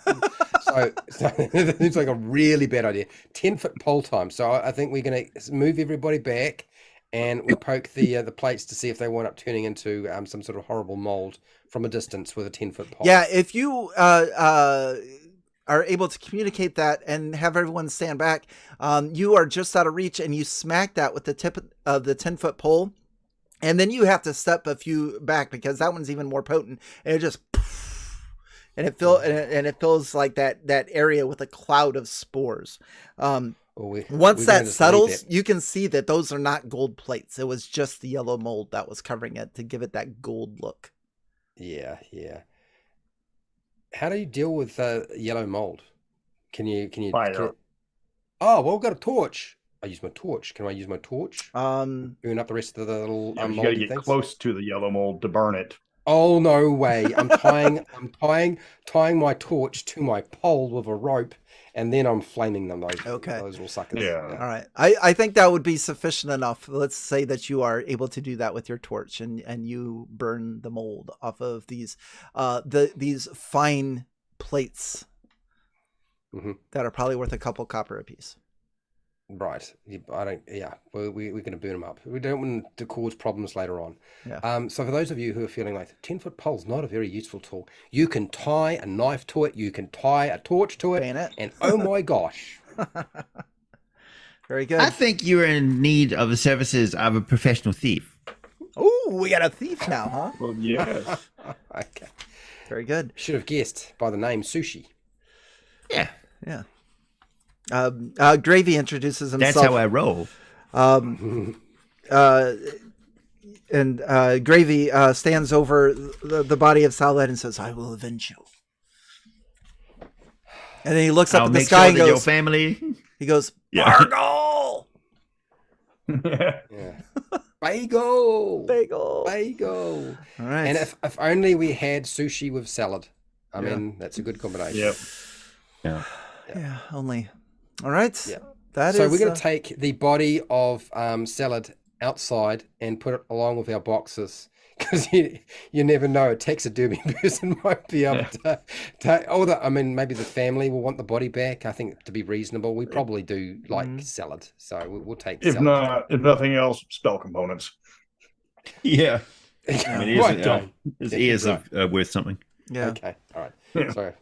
it's like a really bad idea. 10-foot pole time. So I think we're going to move everybody back, and we poke the plates to see if they wind up turning into some sort of horrible mold from a distance with a 10-foot pole. Yeah, if you are able to communicate that and have everyone stand back, you are just out of reach, and you smack that with the tip of the 10-foot pole. And then you have to step a few back because that one's even more potent. And it just, and it fills like that area with a cloud of spores. Once that settles, you can see that those are not gold plates. It was just the yellow mold that was covering it to give it that gold look. Yeah. How do you deal with yellow mold? Can you Fire. Oh, well, we've got a torch. I use my torch. Can I use my torch? Um, Burn up the rest of the little You moldy got to get things? close to the yellow mold to burn it. Oh, no way. I'm tying my torch to my pole with a rope, and then I'm flaming them. Those little suckers. Yeah. all right. I think that would be sufficient enough. Let's say that you are able to do that with your torch, and you burn the mold off of these fine plates that are probably worth a couple copper apiece. Right. We're going to burn them up. We don't want to cause problems later on. Yeah. So for those of you who are feeling like 10-foot pole's not a very useful tool, you can tie a knife to it, you can tie a torch to it, Ban it. and oh my gosh. Very good. I think you're in need of the services of a professional thief. Oh, we got a thief now, huh? Well, yes. Okay. Very good. Should have guessed by the name Sushi. Yeah. Yeah. Gravy introduces himself. That's how I roll. And Gravy stands over the body of Salad and says, "I will avenge you." And then he looks up I'll at the make sky sure and that your goes, family. he goes, Yeah. Bargle! Yeah. Bagel. Bagel. Bagel. All right. And if only we had sushi with salad. I mean, that's a good combination. Yep. Yeah, only. All right. Yeah. So we're going to take the body of Salad outside and put it along with our boxes, because you never know, a taxidermy person might be able to maybe the family will want the body back. I think to be reasonable, we probably do like Salad, so we'll take If Salad. if nothing else, spell components. Yeah. I mean, his ears Right. are worth something. Yeah. Okay, all right. Yeah.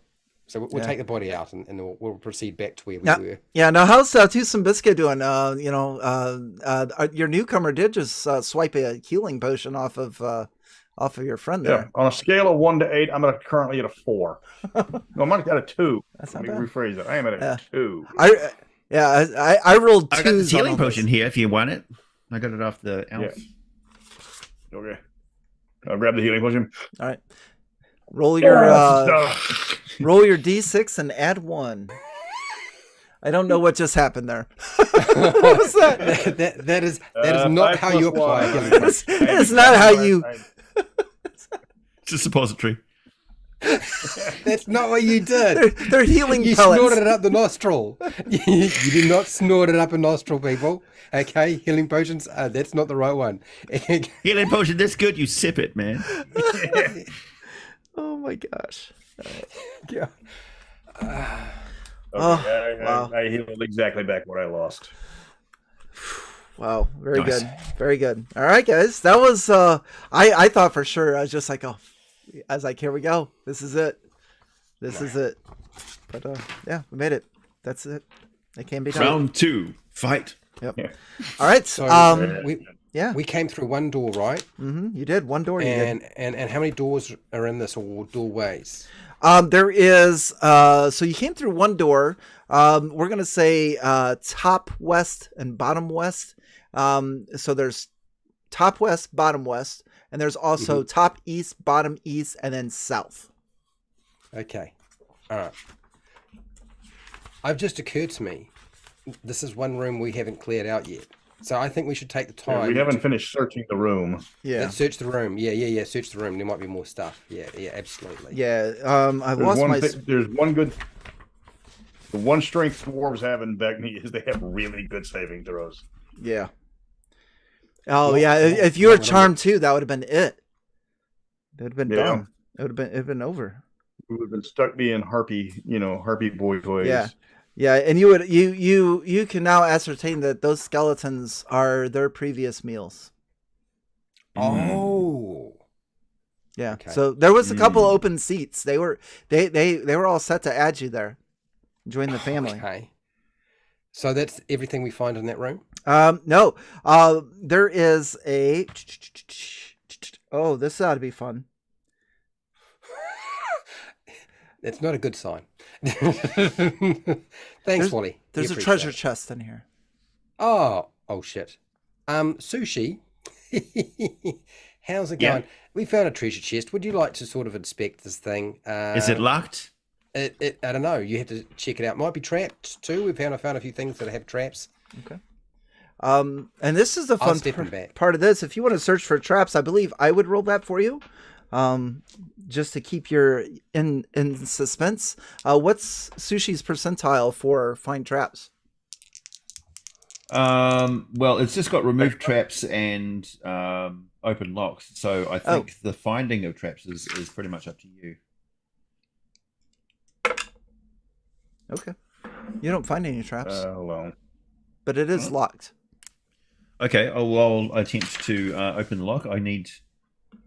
So we'll take the body out and we'll proceed back to where we were. Yeah. Now, how's Twosome Biscuit doing? Your newcomer did just swipe a healing potion off of off of your friend Yeah, there. on a scale of 1 to 8, I'm currently at a 4. No, I'm at a 2. That's Let not me bad. rephrase it. I am at a 2. I rolled I got twos the on healing all those. potion here if you want it. I got it off the elf. Yeah. Okay. I'll grab the healing potion. All right. Roll your Stuff. roll your d6 and add 1. I don't know what just happened there. What was that? that is not 5 how you plus apply 1. healing potions. It's not how you. It's a suppository. That's not what you did. They're healing You pellets. snorted it up the nostril. You did not snort it up a nostril, people. Okay, healing potions. That's not the right one. Healing potion, that's good. You sip it, man. Oh my gosh. Yeah. Okay, wow. I healed exactly back what I lost. Wow, very Nice. good. Very good. All right, guys. That was I thought for sure. I was just like, oh, I was like, here we go. This is it. This is it. But yeah, we made it. That's it. It can be done. Round 2, fight. Yep. Yeah. All right. So we yeah. we came through one door, right? You did one door. You did. And how many doors are in this, or doorways? There is so you came through one door. We're gonna say top west and bottom west. So there's top west, bottom west, and there's also top east, bottom east, and then south. Okay. All right. I've just occurred to me, this is one room we haven't cleared out yet. So I think we should take the time. We haven't finished searching the room. Yeah. Let's search the room. Yeah. Search the room. There might be more stuff. Yeah, absolutely. Yeah. I've There's lost one, my. there's one good. The one strength dwarves have in BECMI is they have really good saving throws. Yeah. Oh yeah. If you were charmed too, that would have been it. It would have been done. It would have been over. We would have been stuck being harpy boy toys. Yeah. Yeah, and you can now ascertain that those skeletons are their previous meals. Oh. Yeah. Okay. So there was a couple open seats. They were all set to add you there. Join the family. Okay. So that's everything we find in that room? No. There is a oh, this ought to be fun. That's not a good sign. Thanks, Wally. There's We a treasure appreciate it. chest in here. Oh shit. Sushi. How's it Yeah. going? We found a treasure chest. Would you like to sort of inspect this thing? Is it locked? I don't know. You have to check it out. Might be trapped too. I found a few things that have traps. Okay. And this is the I'll fun step in back. part of this. If you want to search for traps, I believe I would roll that for you. Just to keep your in suspense. What's Sushi's percentile for find traps? Well, it's just got remove traps and open locks. So I think the finding of traps is pretty much up to you. Okay. You don't find any traps, Hold on. but it is locked. Okay, I'll attempt to open the lock. I need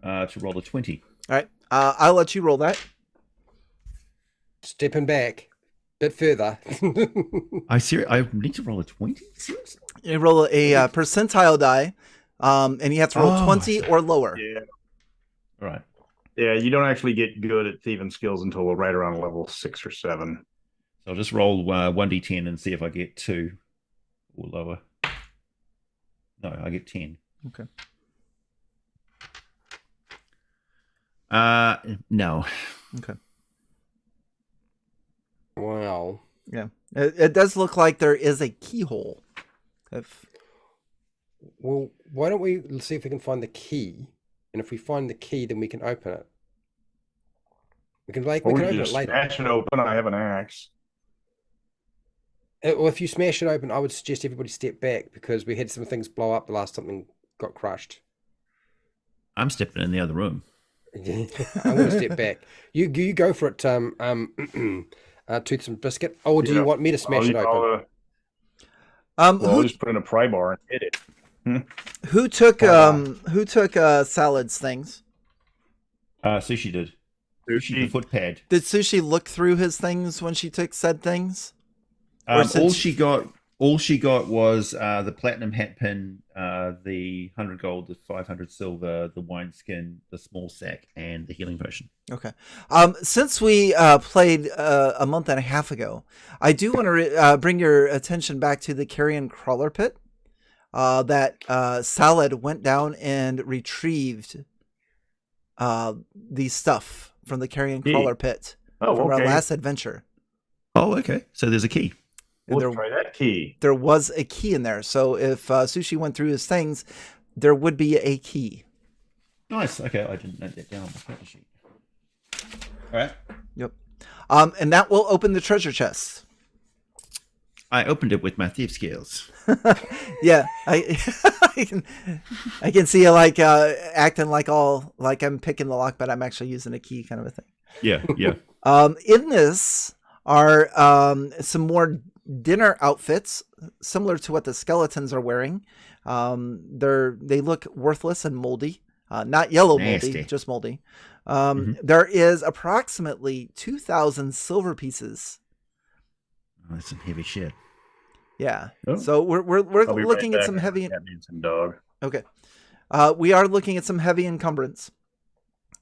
to roll a 20. All right. I'll let you roll that. Stepping back a bit further. I need to roll a 20? Seriously? You roll a percentile die, and you have to roll 20 or lower. Yeah. All right. Yeah, you don't actually get good at thieving skills until right around level 6 or 7. So I'll just roll 1d10 and see if I get 2 or lower. No, I get 10. Okay. No. Okay. Wow. Yeah. It does look like there is a keyhole. Well, why don't we see if we can find the key? And if we find the key, then we can open it. We can open it just later. smash it open. I have an axe. Well, if you smash it open, I would suggest everybody step back because we had some things blow up the last something got crushed. I'm stepping in the other room. I'm going to step back. You go for it, Tooth and Biscuit. Or do you want me to smash it open? I'll just put in a pry bar and hit it. Who took Salad's things? Sushi did. Sushi, the footpad. Did Sushi look through his things when she took said things? All she got All she got was the platinum hat pin, the 100 gold, the 500 silver, the wine skin, the small sack, and the healing potion. Okay. Since we played a month and a half ago, I do want to bring your attention back to the carrion crawler pit that Salad went down and retrieved the stuff from the carrion crawler pit from our last adventure. Oh, okay. So there's a key. Let's try that key. There was a key in there. So if Sushi went through his things, there would be a key. Nice. Okay, I didn't note that down on the character sheet. All right. Yep. And that will open the treasure chest. I opened it with my thief skills. Yeah, I can see you like acting like I'm picking the lock, but I'm actually using a key, kind of a thing. Yeah, yeah. In this are some more dinner outfits similar to what the skeletons are wearing. They look worthless and moldy, not yellow moldy, Nasty. just moldy. There is approximately 2,000 silver pieces. Oh, that's some heavy shit. Yeah. Oh. So we're I'll be looking right at back. some heavy. That means some dog. Okay. We are looking at some heavy encumbrance.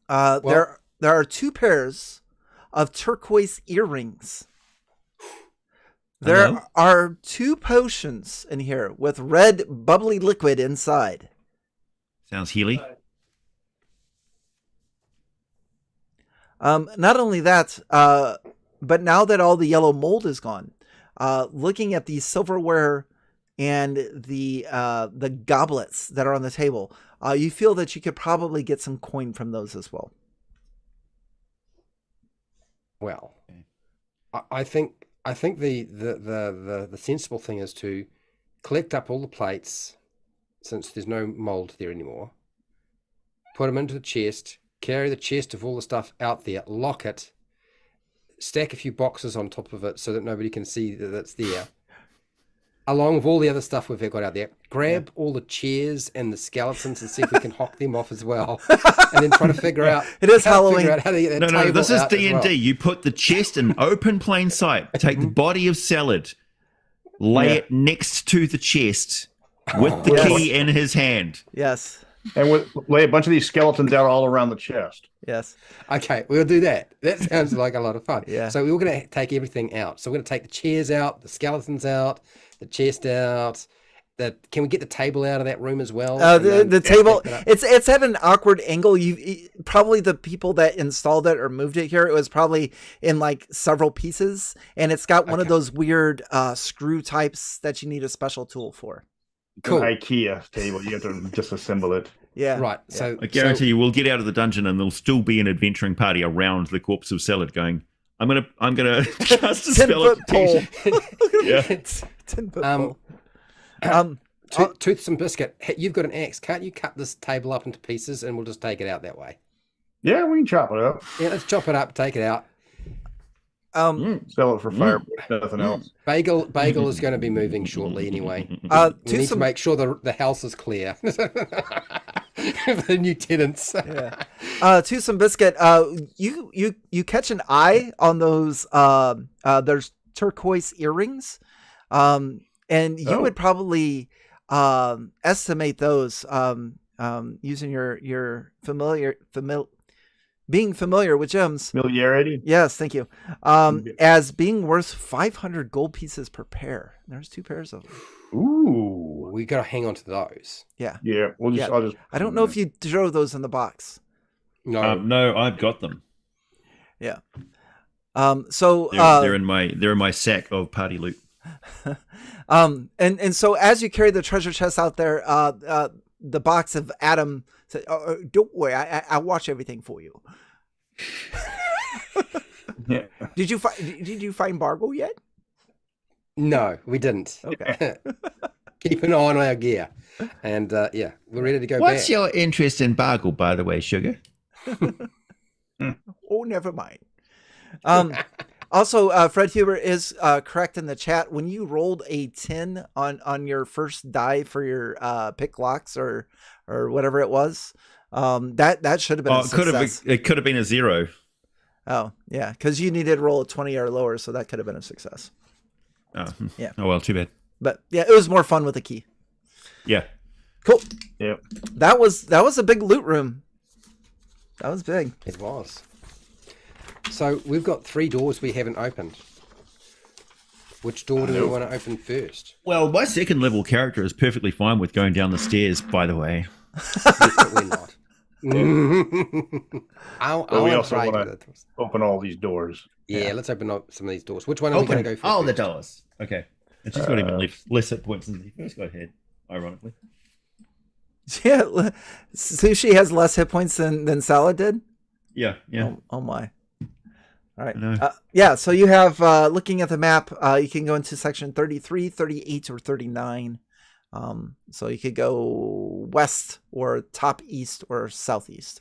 There are 2 pairs of turquoise earrings. There Hello? are 2 potions in here with red bubbly liquid inside. Sounds healy. Not only that, but now that all the yellow mold is gone, looking at the silverware and the goblets that are on the table, you feel that you could probably get some coin from those as well. Well, I think the sensible thing is to collect up all the plates, since there's no mold there anymore. Put them into the chest. Carry the chest of all the stuff out there. Lock it. Stack a few boxes on top of it so that nobody can see that it's there. Along with all the other stuff we've got out there. Grab all the chairs and the skeletons and see if we can hock them off as well. And then try to figure out. It is how to Halloween. figure out how to get that No, table this is out as D&D. well. You put the chest in open plain sight. Take the body of Salad, lay it next to the chest with the Yes. key in his hand. Yes. And lay a bunch of these skeletons out all around the chest. Yes. Okay, we'll do that. That sounds like a lot of fun. Yeah. So we're going to take everything out. So we're going to take the chairs out, the skeletons out, the chest out. Can we get the table out of that room as well? The table, pick it up? it's at an awkward angle. Probably the people that installed it or moved it here, it was probably in like several pieces, and it's got one of those weird screw types that you need a special tool for. Cool. An IKEA table. You have to disassemble it. Yeah. Right. So I guarantee you, we'll get out of the dungeon and there'll still be an adventuring party around the corpse of Salad going, I'm gonna cast a 10 spell foot at pole. Yeah. 10 foot Um, pole. Tooth and Biscuit, hey, you've got an axe. Can't you cut this table up into pieces and we'll just take it out that way? Yeah, we can chop it up. Yeah, let's chop it up, take it out. Sell it for firewood. Nothing else. Bagel is going to be moving shortly anyway. We To need some to make sure the house is clear. The new tenants. To some biscuit. You catch an eye on those. There's turquoise earrings, and you would probably estimate those using your being familiar with gems. Familiarity. Yes, thank you. As being worth 500 gold pieces per pair. There's 2 pairs of them. Ooh. We got to hang on to those. Yeah. Yeah. Yeah. I'll just. I don't know if you throw those in the box. No, No, I've got them. Yeah. So They're in my sack of party loot. and so as you carry the treasure chest out there, the box of Adam said, "Don't worry, I watch everything for you." Yeah. Did you find Bargle yet? no, we didn't. Okay. Keep an eye on our gear, and yeah, we're ready to go What's back. your interest in Bargle, by the way, Sugar? Oh, never mind. Also, Fred Huber is correct in the chat. When you rolled a 10 on your first die for your pick locks or whatever it was, that should have been a success. It could have been a 0. Oh, yeah, because you needed to roll a 20 or lower, so that could have been a success. Oh, Yeah. Oh well, too bad. But yeah, it was more fun with a key. Yeah. Cool. Yep. That was a big loot room. That was big. It was. So we've got 3 doors we haven't opened. Which door do we want to open first? Well, my second level character is perfectly fine with going down the stairs, by the way. Yes, but we're not. But we also want to open all these doors. Yeah, let's open up some of these doors. Which one are we going to go for? Oh, the first? doors. Okay. And she's got even less hit points than the first guy had, ironically. Yeah, Sushi has less hit points than Salad did. Yeah, yeah. Oh my. All right. I know. Yeah, so you have, looking at the map, you can go into section 33, 38, or 39. So you could go west or top east or southeast.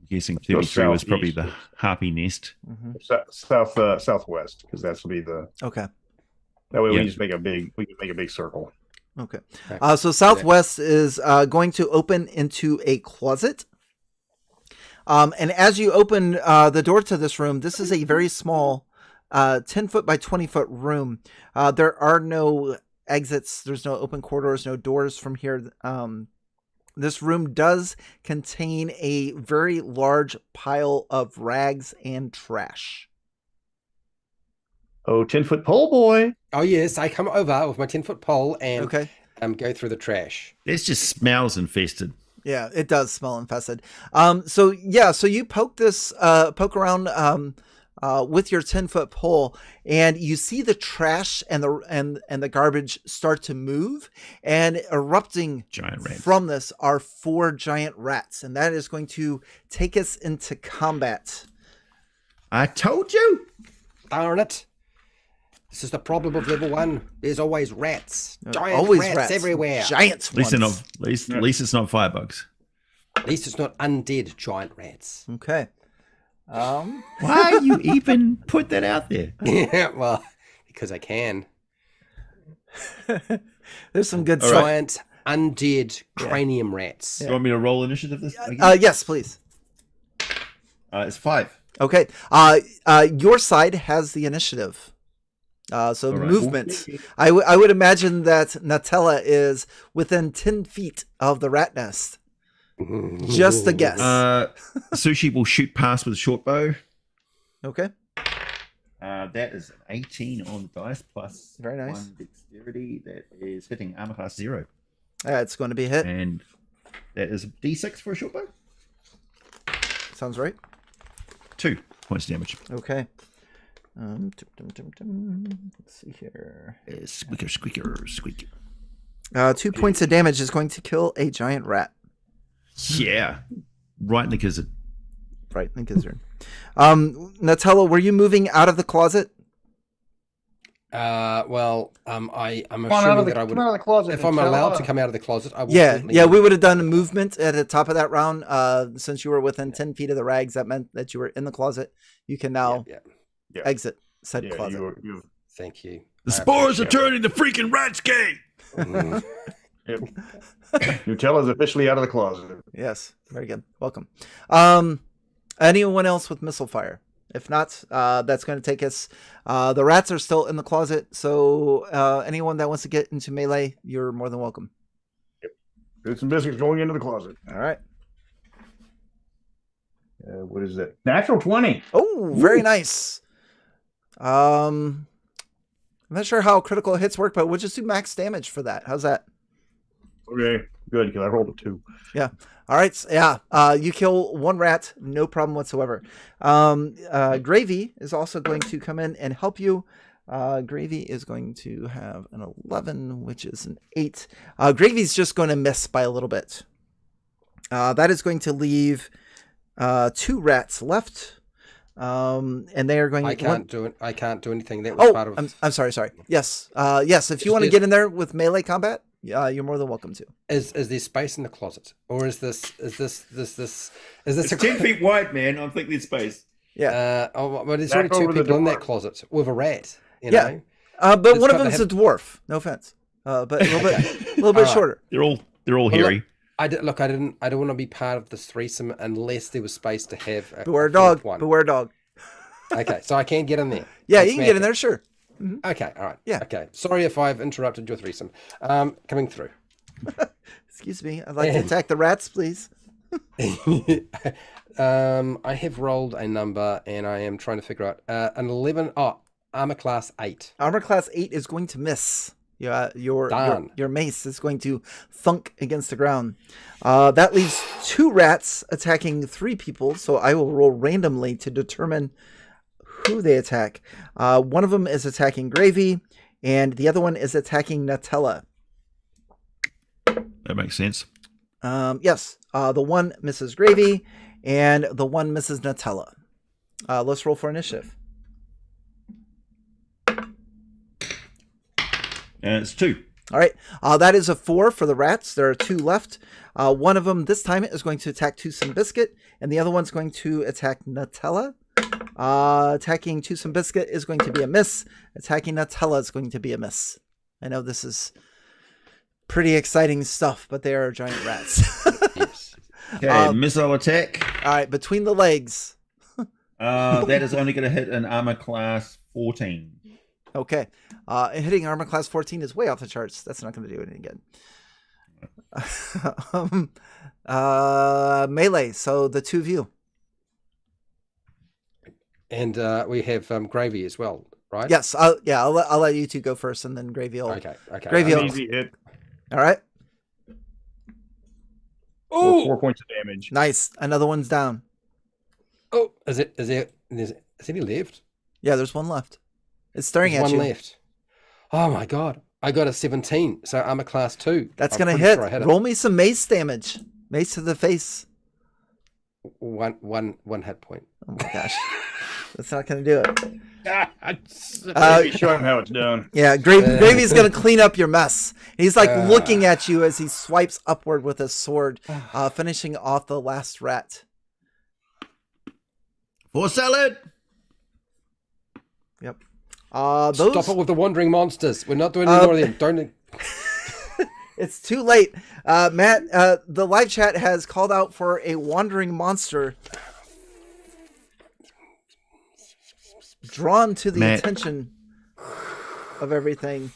I'm guessing 33 was probably the Harpy Nest. Mm-hmm. Southwest, because that's will be the. Okay. That way Yeah. we just make a big circle. Okay. Okay. So southwest is going to open into a closet. And as you open the door to this room, this is a very small 10 foot by 20 foot room. There are no exits. There's no open corridors, no doors from here. This room does contain a very large pile of rags and trash. Oh, 10-foot pole boy. Oh, yes. I come over with my 10-foot pole and Okay. go through the trash. There's just smells infested. Yeah, it does smell infested. So you poke around with your 10-foot pole, and you see the trash and the garbage start to move, and erupting Giant rats. from this are 4 giant rats, and that is going to take us into combat. I told you. Darn it. This is the problem of level 1. There's always rats. Giant Always rats everywhere. Giant At least, ones. at least it's not firebugs. At least it's not undead giant rats. Okay. Why you even put that out there? Yeah, well, because I can. There's some good stuff. Giant undead cranium rats. You want me to roll initiative this? Yes, please. It's 5. Okay. Your side has the initiative. So right. movement. I would imagine that Nutella is within 10 feet of the rat nest. Just a guess. Sushi will shoot past with a short bow. Okay. That is an 18 on the dice plus Very nice. 1 dexterity. That is hitting armor class 0. It's going to be a hit. And that is a d6 for a short bow. Sounds right. 2 points of damage. Okay. Let's see here. Squeaker. 2 points of damage is going to kill a giant rat. Yeah. Right in the gizzard. Right in the gizzard. Nutella, were you moving out of the closet? I'm Come assuming on, out of that I would. the closet. If I'm Nutella. allowed to come out of the closet, I will. Yeah, certainly we would have done a movement at the top of that round. Since you were within 10 feet of the rags, that meant that you were in the closet. You can now Yeah. exit said Yeah, closet. you Thank you. The I spores are appreciate turning the freaking rats gay. it. Mhm. Nutella's officially out of the closet. Yes, very good. Welcome. Anyone else with missile fire? If not, that's going to take us. The rats are still in the closet, so anyone that wants to get into melee, you're more than welcome. Boots and biscuits going into the closet. All right. What is that? Natural 20. Oh, very nice. I'm not sure how critical hits work, but we'll just do max damage for that. How's that? Okay, good, because I rolled a 2. Yeah. All right. Yeah. You kill 1 rat, no problem whatsoever. Gravy is also going to come in and help you. Gravy is going to have an 11, which is an 8. Gravy's just going to miss by a little bit. That is going to leave 2 rats left. And they are going. I can't do it. I can't do anything. That was part of. I'm sorry. Yes. Yes. If you want to get in there with melee combat, you're more than welcome to. Is there space in the closet, or is this It's 10 feet wide, man. I think there's space. Yeah. But there's Back already 2 over the people in door. that closet with a rat. You Yeah. know? But It's one of got to them's a have- dwarf. No offense. But a little bit All right. shorter. They're all Well, hairy. I don't want to be part of this threesome unless there was space to have. Beware a dog. fourth one. Beware dog. Okay, so I can get in there. Yeah, and you can smack get in it. there. Sure. Okay, all right. Yeah. Okay. Sorry if I've interrupted your threesome. Coming through. Excuse me. I'd like to attack the rats, please. I have rolled a number and I am trying to figure out an 11. Oh, armor class 8. Armor class 8 is going to miss. Your mace is going to thunk against the ground. That leaves 2 rats attacking 3 people. So I will roll randomly to determine who they attack. One of them is attacking Gravy, and the other one is attacking Nutella. That makes sense. Yes, the one misses Gravy, and the one misses Nutella. Let's roll for initiative. And it's 2. All right, that is a 4 for the rats. There are 2 left. One of them this time is going to attack Toothsome Biscuit, and the other one's going to attack Nutella. Attacking Toothsome Biscuit is going to be a miss. Attacking Nutella is going to be a miss. I know this is pretty exciting stuff, but they are giant rats. Yes. Okay, missile attack. All right, between the legs. That is only going to hit an armor class 14. Okay. Hitting armor class 14 is way off the charts. That's not going to do anything good. Melee, so the 2 of you. And we have Gravy as well, right? Yes, I'll let you 2 go first, and then Gravy will. Okay. Gravy will. Easy hit. All right. Oh, 4 points of damage. Nice. Another one's down. oh, is any left? Yeah, there's one left. It's staring There's at one you. left. Oh my god. I got a 17, so armor class 2. That's I'm going to pretty hit. sure I hit it. Roll me some mace damage. Mace to the face. One hit point. Oh my gosh. That's not going to do it. Show him how it's done. Yeah, Gravy's going to clean up your mess. He's like looking at you as he swipes upward with his sword, finishing off the last rat. For salad. Yep. Stop it with the wandering monsters. We're not doing any more of them. Don't. It's too late. Matt, the live chat has called out for a wandering monster drawn to the attention of everything.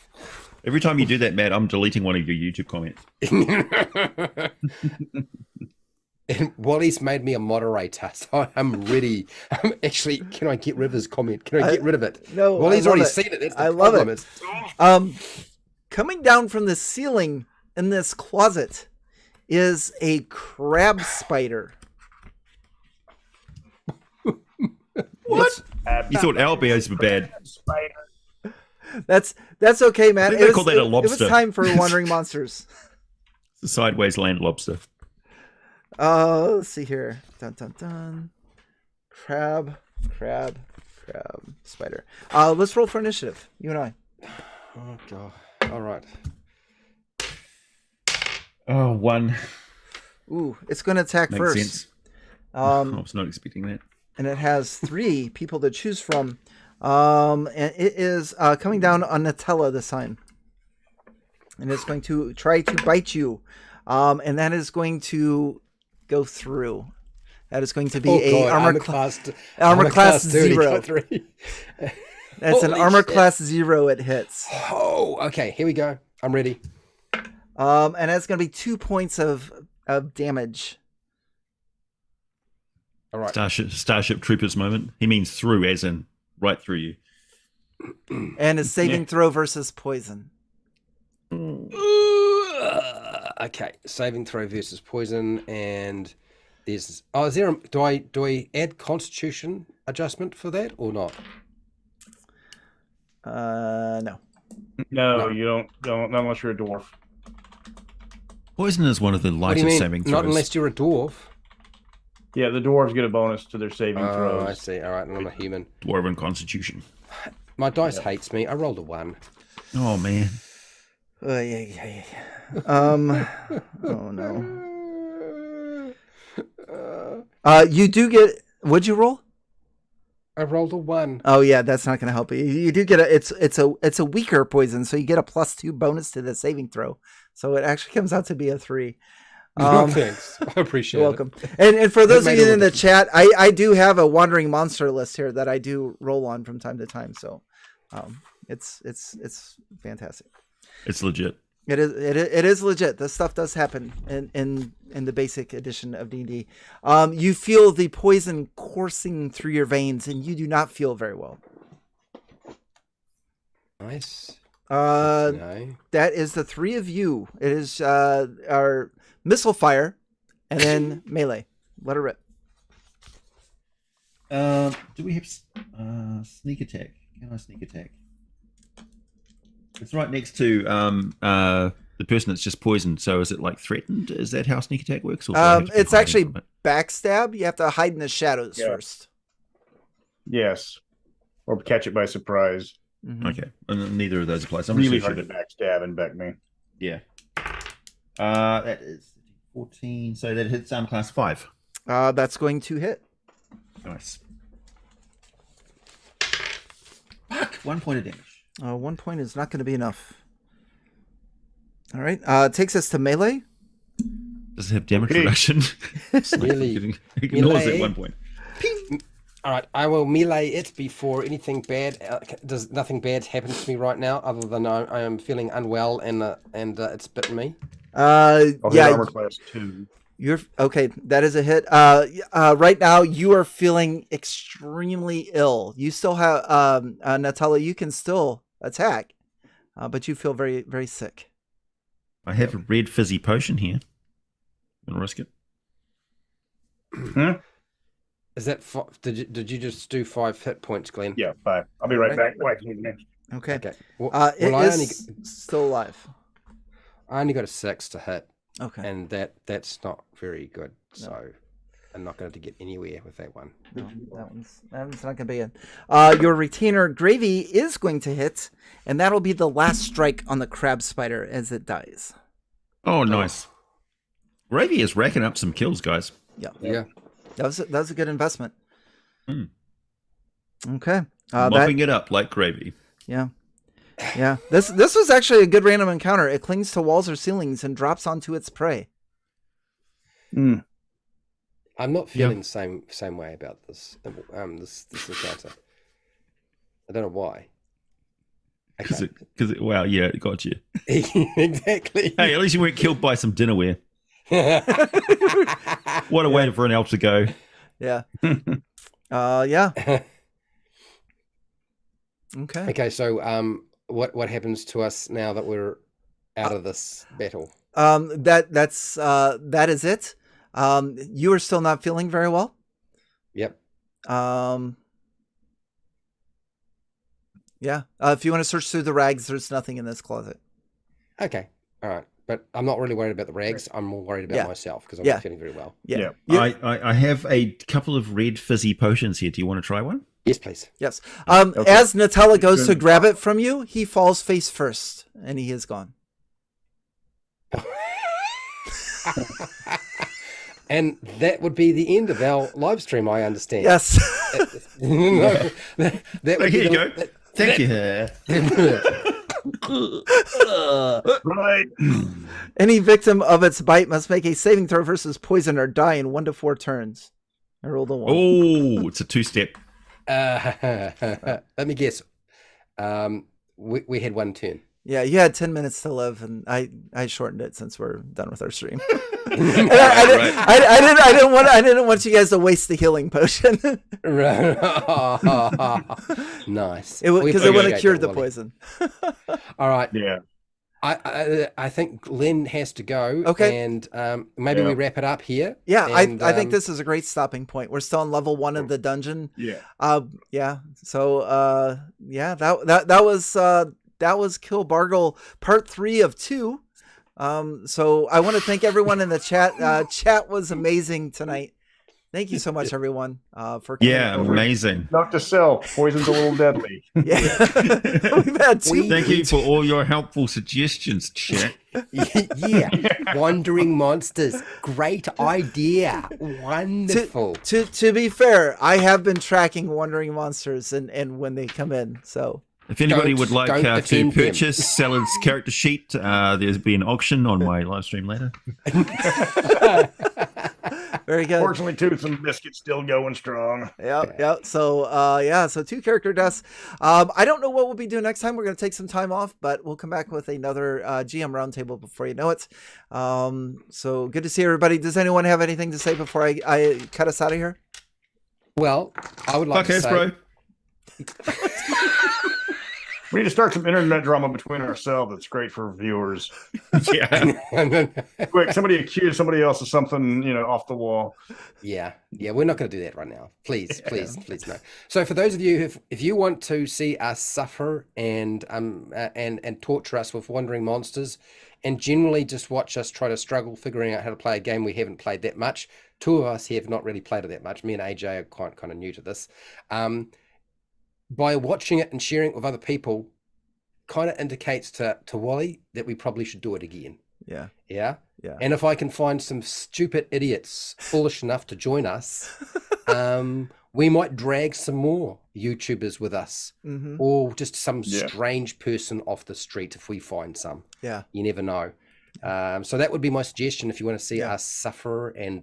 Every time you do that, Matt, I'm deleting one of your YouTube comments. And Wally's made me a moderator, so I'm ready. Actually, can I get rid of his comment? Can I get rid of it? No, Wally's I love already it. seen it. That's the I love problem. it. Coming down from the ceiling in this closet is a crab spider. What? You thought owlbears were bad. That's okay, Matt. I think they call that a It was lobster. time for wandering monsters. It's a sideways land lobster. Let's see here. Dun dun dun. Crab, spider. Let's roll for initiative. You and I. Oh god. All right. Oh, 1. Ooh, it's going to attack Makes first. sense. I was not expecting that. And it has 3 people to choose from. And it is coming down on Nutella this time. And it's going to try to bite you. And that is going to go through. That is going to be armor class 0. That's an armor class 0. It hits. Oh, okay. Here we go. I'm ready. And that's going to be 2 points of damage. All right. Starship Troopers moment. He means through, as in right through you. And a saving throw versus poison. Okay, saving throw versus poison, and there's is there do I add Constitution adjustment for that or not? No. No, you don't not unless you're a dwarf. Poison is one of the What do you lightest mean? saving throws. Not unless you're a dwarf. Yeah, the dwarves get a bonus to their saving Oh, throws. I see. All right, and I'm a human. Dwarven Constitution. My dice hates me. I rolled a 1. Oh, man. Yeah. Oh no. You do get. What'd you roll? I rolled a 1. Oh yeah, that's not going to help you. You do get it's a weaker poison, so you get a +2 bonus to the saving throw. So it actually comes out to be a 3. Thanks. I appreciate You're welcome. And for those of you in the chat, I do have a wandering monster list here that I do roll on from time to time. So It's fantastic. It's legit. It is legit. This stuff does happen in the basic edition of D&D. You feel the poison coursing through your veins, and you do not feel very well. Nice. That is the three of you. It is our missile fire, and then melee. Let her rip. Do we have sneak attack? Can I sneak attack? It's right next to the person that's just poisoned. So is it like threatened? Is that how sneak attack works? Or do I have to be It's hiding actually from it? backstab. You have to hide in the shadows Yeah. first. Yes. Or catch it by surprise. Mhm. Okay, and neither of those applies. I'm Really just hard to backstab and back me. Yeah. That is 14. So that hits class 5. That's going to hit. Nice. Fuck! 1 point of damage. 1 point is not going to be enough. All right. Takes us to melee. Does it have damage Okay. reduction? Melee. Ignores Melee. it 1 point. All right, I will melee it before anything bad. Does nothing bad happen to me right now, other than I am feeling unwell and it's bitten me. I'll hit Yeah, armor class 2. you're okay. That is a hit. Right now you are feeling extremely ill. You still have Natalia. You can still attack, but you feel very, very sick. I have a red fizzy potion here. Gonna risk it. Is that did you just do 5 hit points, Glenn? Yeah, 5. I'll be right back. Wait, need a minute. Okay. Okay. Well, It well, is still alive. I only got a 6 to hit, Okay. and that's not very good. So I'm not going to get anywhere with that one. No, that one's not going to be it. Your retainer Gravy is going to hit, and that'll be the last strike on the crab spider as it dies. Oh, nice. Gravy is racking up some kills, guys. Yeah. Yeah. That was a good investment. Hmm. Okay. Mopping it up like gravy. Yeah. This was actually a good random encounter. It clings to walls or ceilings and drops onto its prey. I'm not feeling the same way about this this encounter. I don't know why. Okay. Because wow, yeah, it got you. Exactly. Hey, at least you weren't killed by some dinnerware. What a way for an elf to go. Yeah. Yeah. Okay. Okay, so what happens to us now that we're out of this battle? That is it. You are still not feeling very well. Yep. Yeah. If you want to search through the rags, there's nothing in this closet. Okay. All right. But I'm not really worried about the rags. I'm more worried about myself because I'm Yeah. not feeling very well. Yeah. I have a couple of red fizzy potions here. Do you want to try one? Yes, please. Yes. Okay. As Nutella goes to grab it from you, he falls face first, and he is gone. And that would be the end of our live stream, I understand. Yes. No, that would Here be you go. Thank you. Right. Any victim of its bite must make a saving throw versus poison or die in 1 to 4 turns. I rolled a 1. Oh, it's a 2-step. Let me guess. We had 1 turn. Yeah, you had 10 minutes to live, and I shortened it since we're done with our stream. And I didn't want you guys to waste the healing potion. Nice. Because it would have cured the poison. All right. Yeah. I think Glenn has to go. Okay. And maybe we wrap it up here. Yeah, and, I think this is a great stopping point. We're still on level 1 of the dungeon. Yeah. Yeah. So yeah, that was Kill Bargle part 3 of 2. So I want to thank everyone in the chat. Chat was amazing tonight. Thank you so much, everyone, for coming over. Amazing. Note to self: poison's a little deadly. Yeah, we've had 2. Thank you for all your helpful suggestions, chat. Yeah. Wandering monsters. Great idea. Wonderful. To be fair, I have been tracking wandering monsters and when they come in. So If anybody Don't- would like don't to attend them. purchase Salad's character sheet, there's be an auction on my live stream later. Very good. Fortunately, Toots and Biscuit's still going strong. Yeah. So, so 2 character deaths. I don't know what we'll be doing next time. We're going to take some time off, but we'll come back with another GM roundtable before you know it. So good to see everybody. Does anyone have anything to say before I cut us out of here? Well, I would like Fuck to us, say, bro. We need to start some internet drama between ourselves. It's great for viewers. Yeah. Quick, somebody accuse somebody else of something, off the wall. Yeah, we're not going to do that right now. Please no. So for those of you if you want to see us suffer and torture us with wandering monsters, and generally just watch us try to struggle figuring out how to play a game we haven't played that much. 2 of us have not really played it that much. Me and AJ are quite kind of new to this. By watching it and sharing it with other people, kind of indicates to Wally that we probably should do it again. Yeah. And if I can find some stupid idiots foolish enough to join us, we might drag some more YouTubers with us, or just some strange person off the street if we find some. Yeah. You never know. So that would be my suggestion if you want to see us suffer and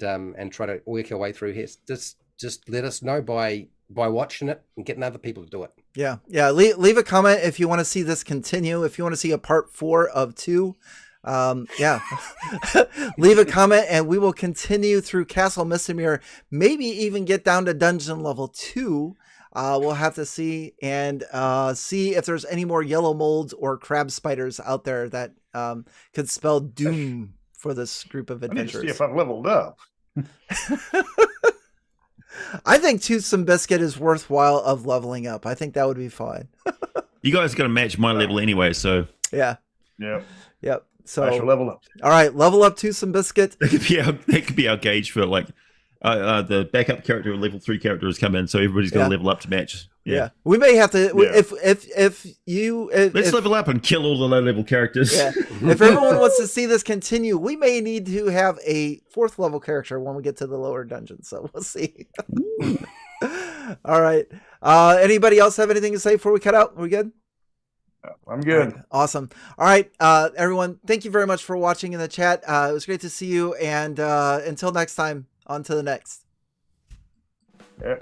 try to work our way through here. Just let us know by watching it and getting other people to do it. Yeah. Leave a comment if you want to see this continue. If you want to see a part 4 of 2, leave a comment and we will continue through Castle Mistamere. Maybe even get down to dungeon level 2. We'll have to see and see if there's any more yellow molds or crab spiders out there that could spell doom for this group of I need to adventurers. see if I've leveled up. I think Tooth and Biscuit is worthwhile of leveling up. I think that would be fine. You guys got to match my level anyway, so Yeah. Yep. So I shall level up. all right, level up Tooth and Biscuit. that could be our gauge for like the backup character, level 3 characters come in, so everybody's got to level up to match. Yeah. We may have to if Let's level up and kill all the low level characters. Yeah. If everyone wants to see this continue, we may need to have a 4th level character when we get to the lower dungeon. So we'll see. All right. Anybody else have anything to say before we cut out? Are we good? I'm good. Right. Awesome. All right. Everyone, thank you very much for watching in the chat. It was great to see you. And until next time, on to the next. Yeah.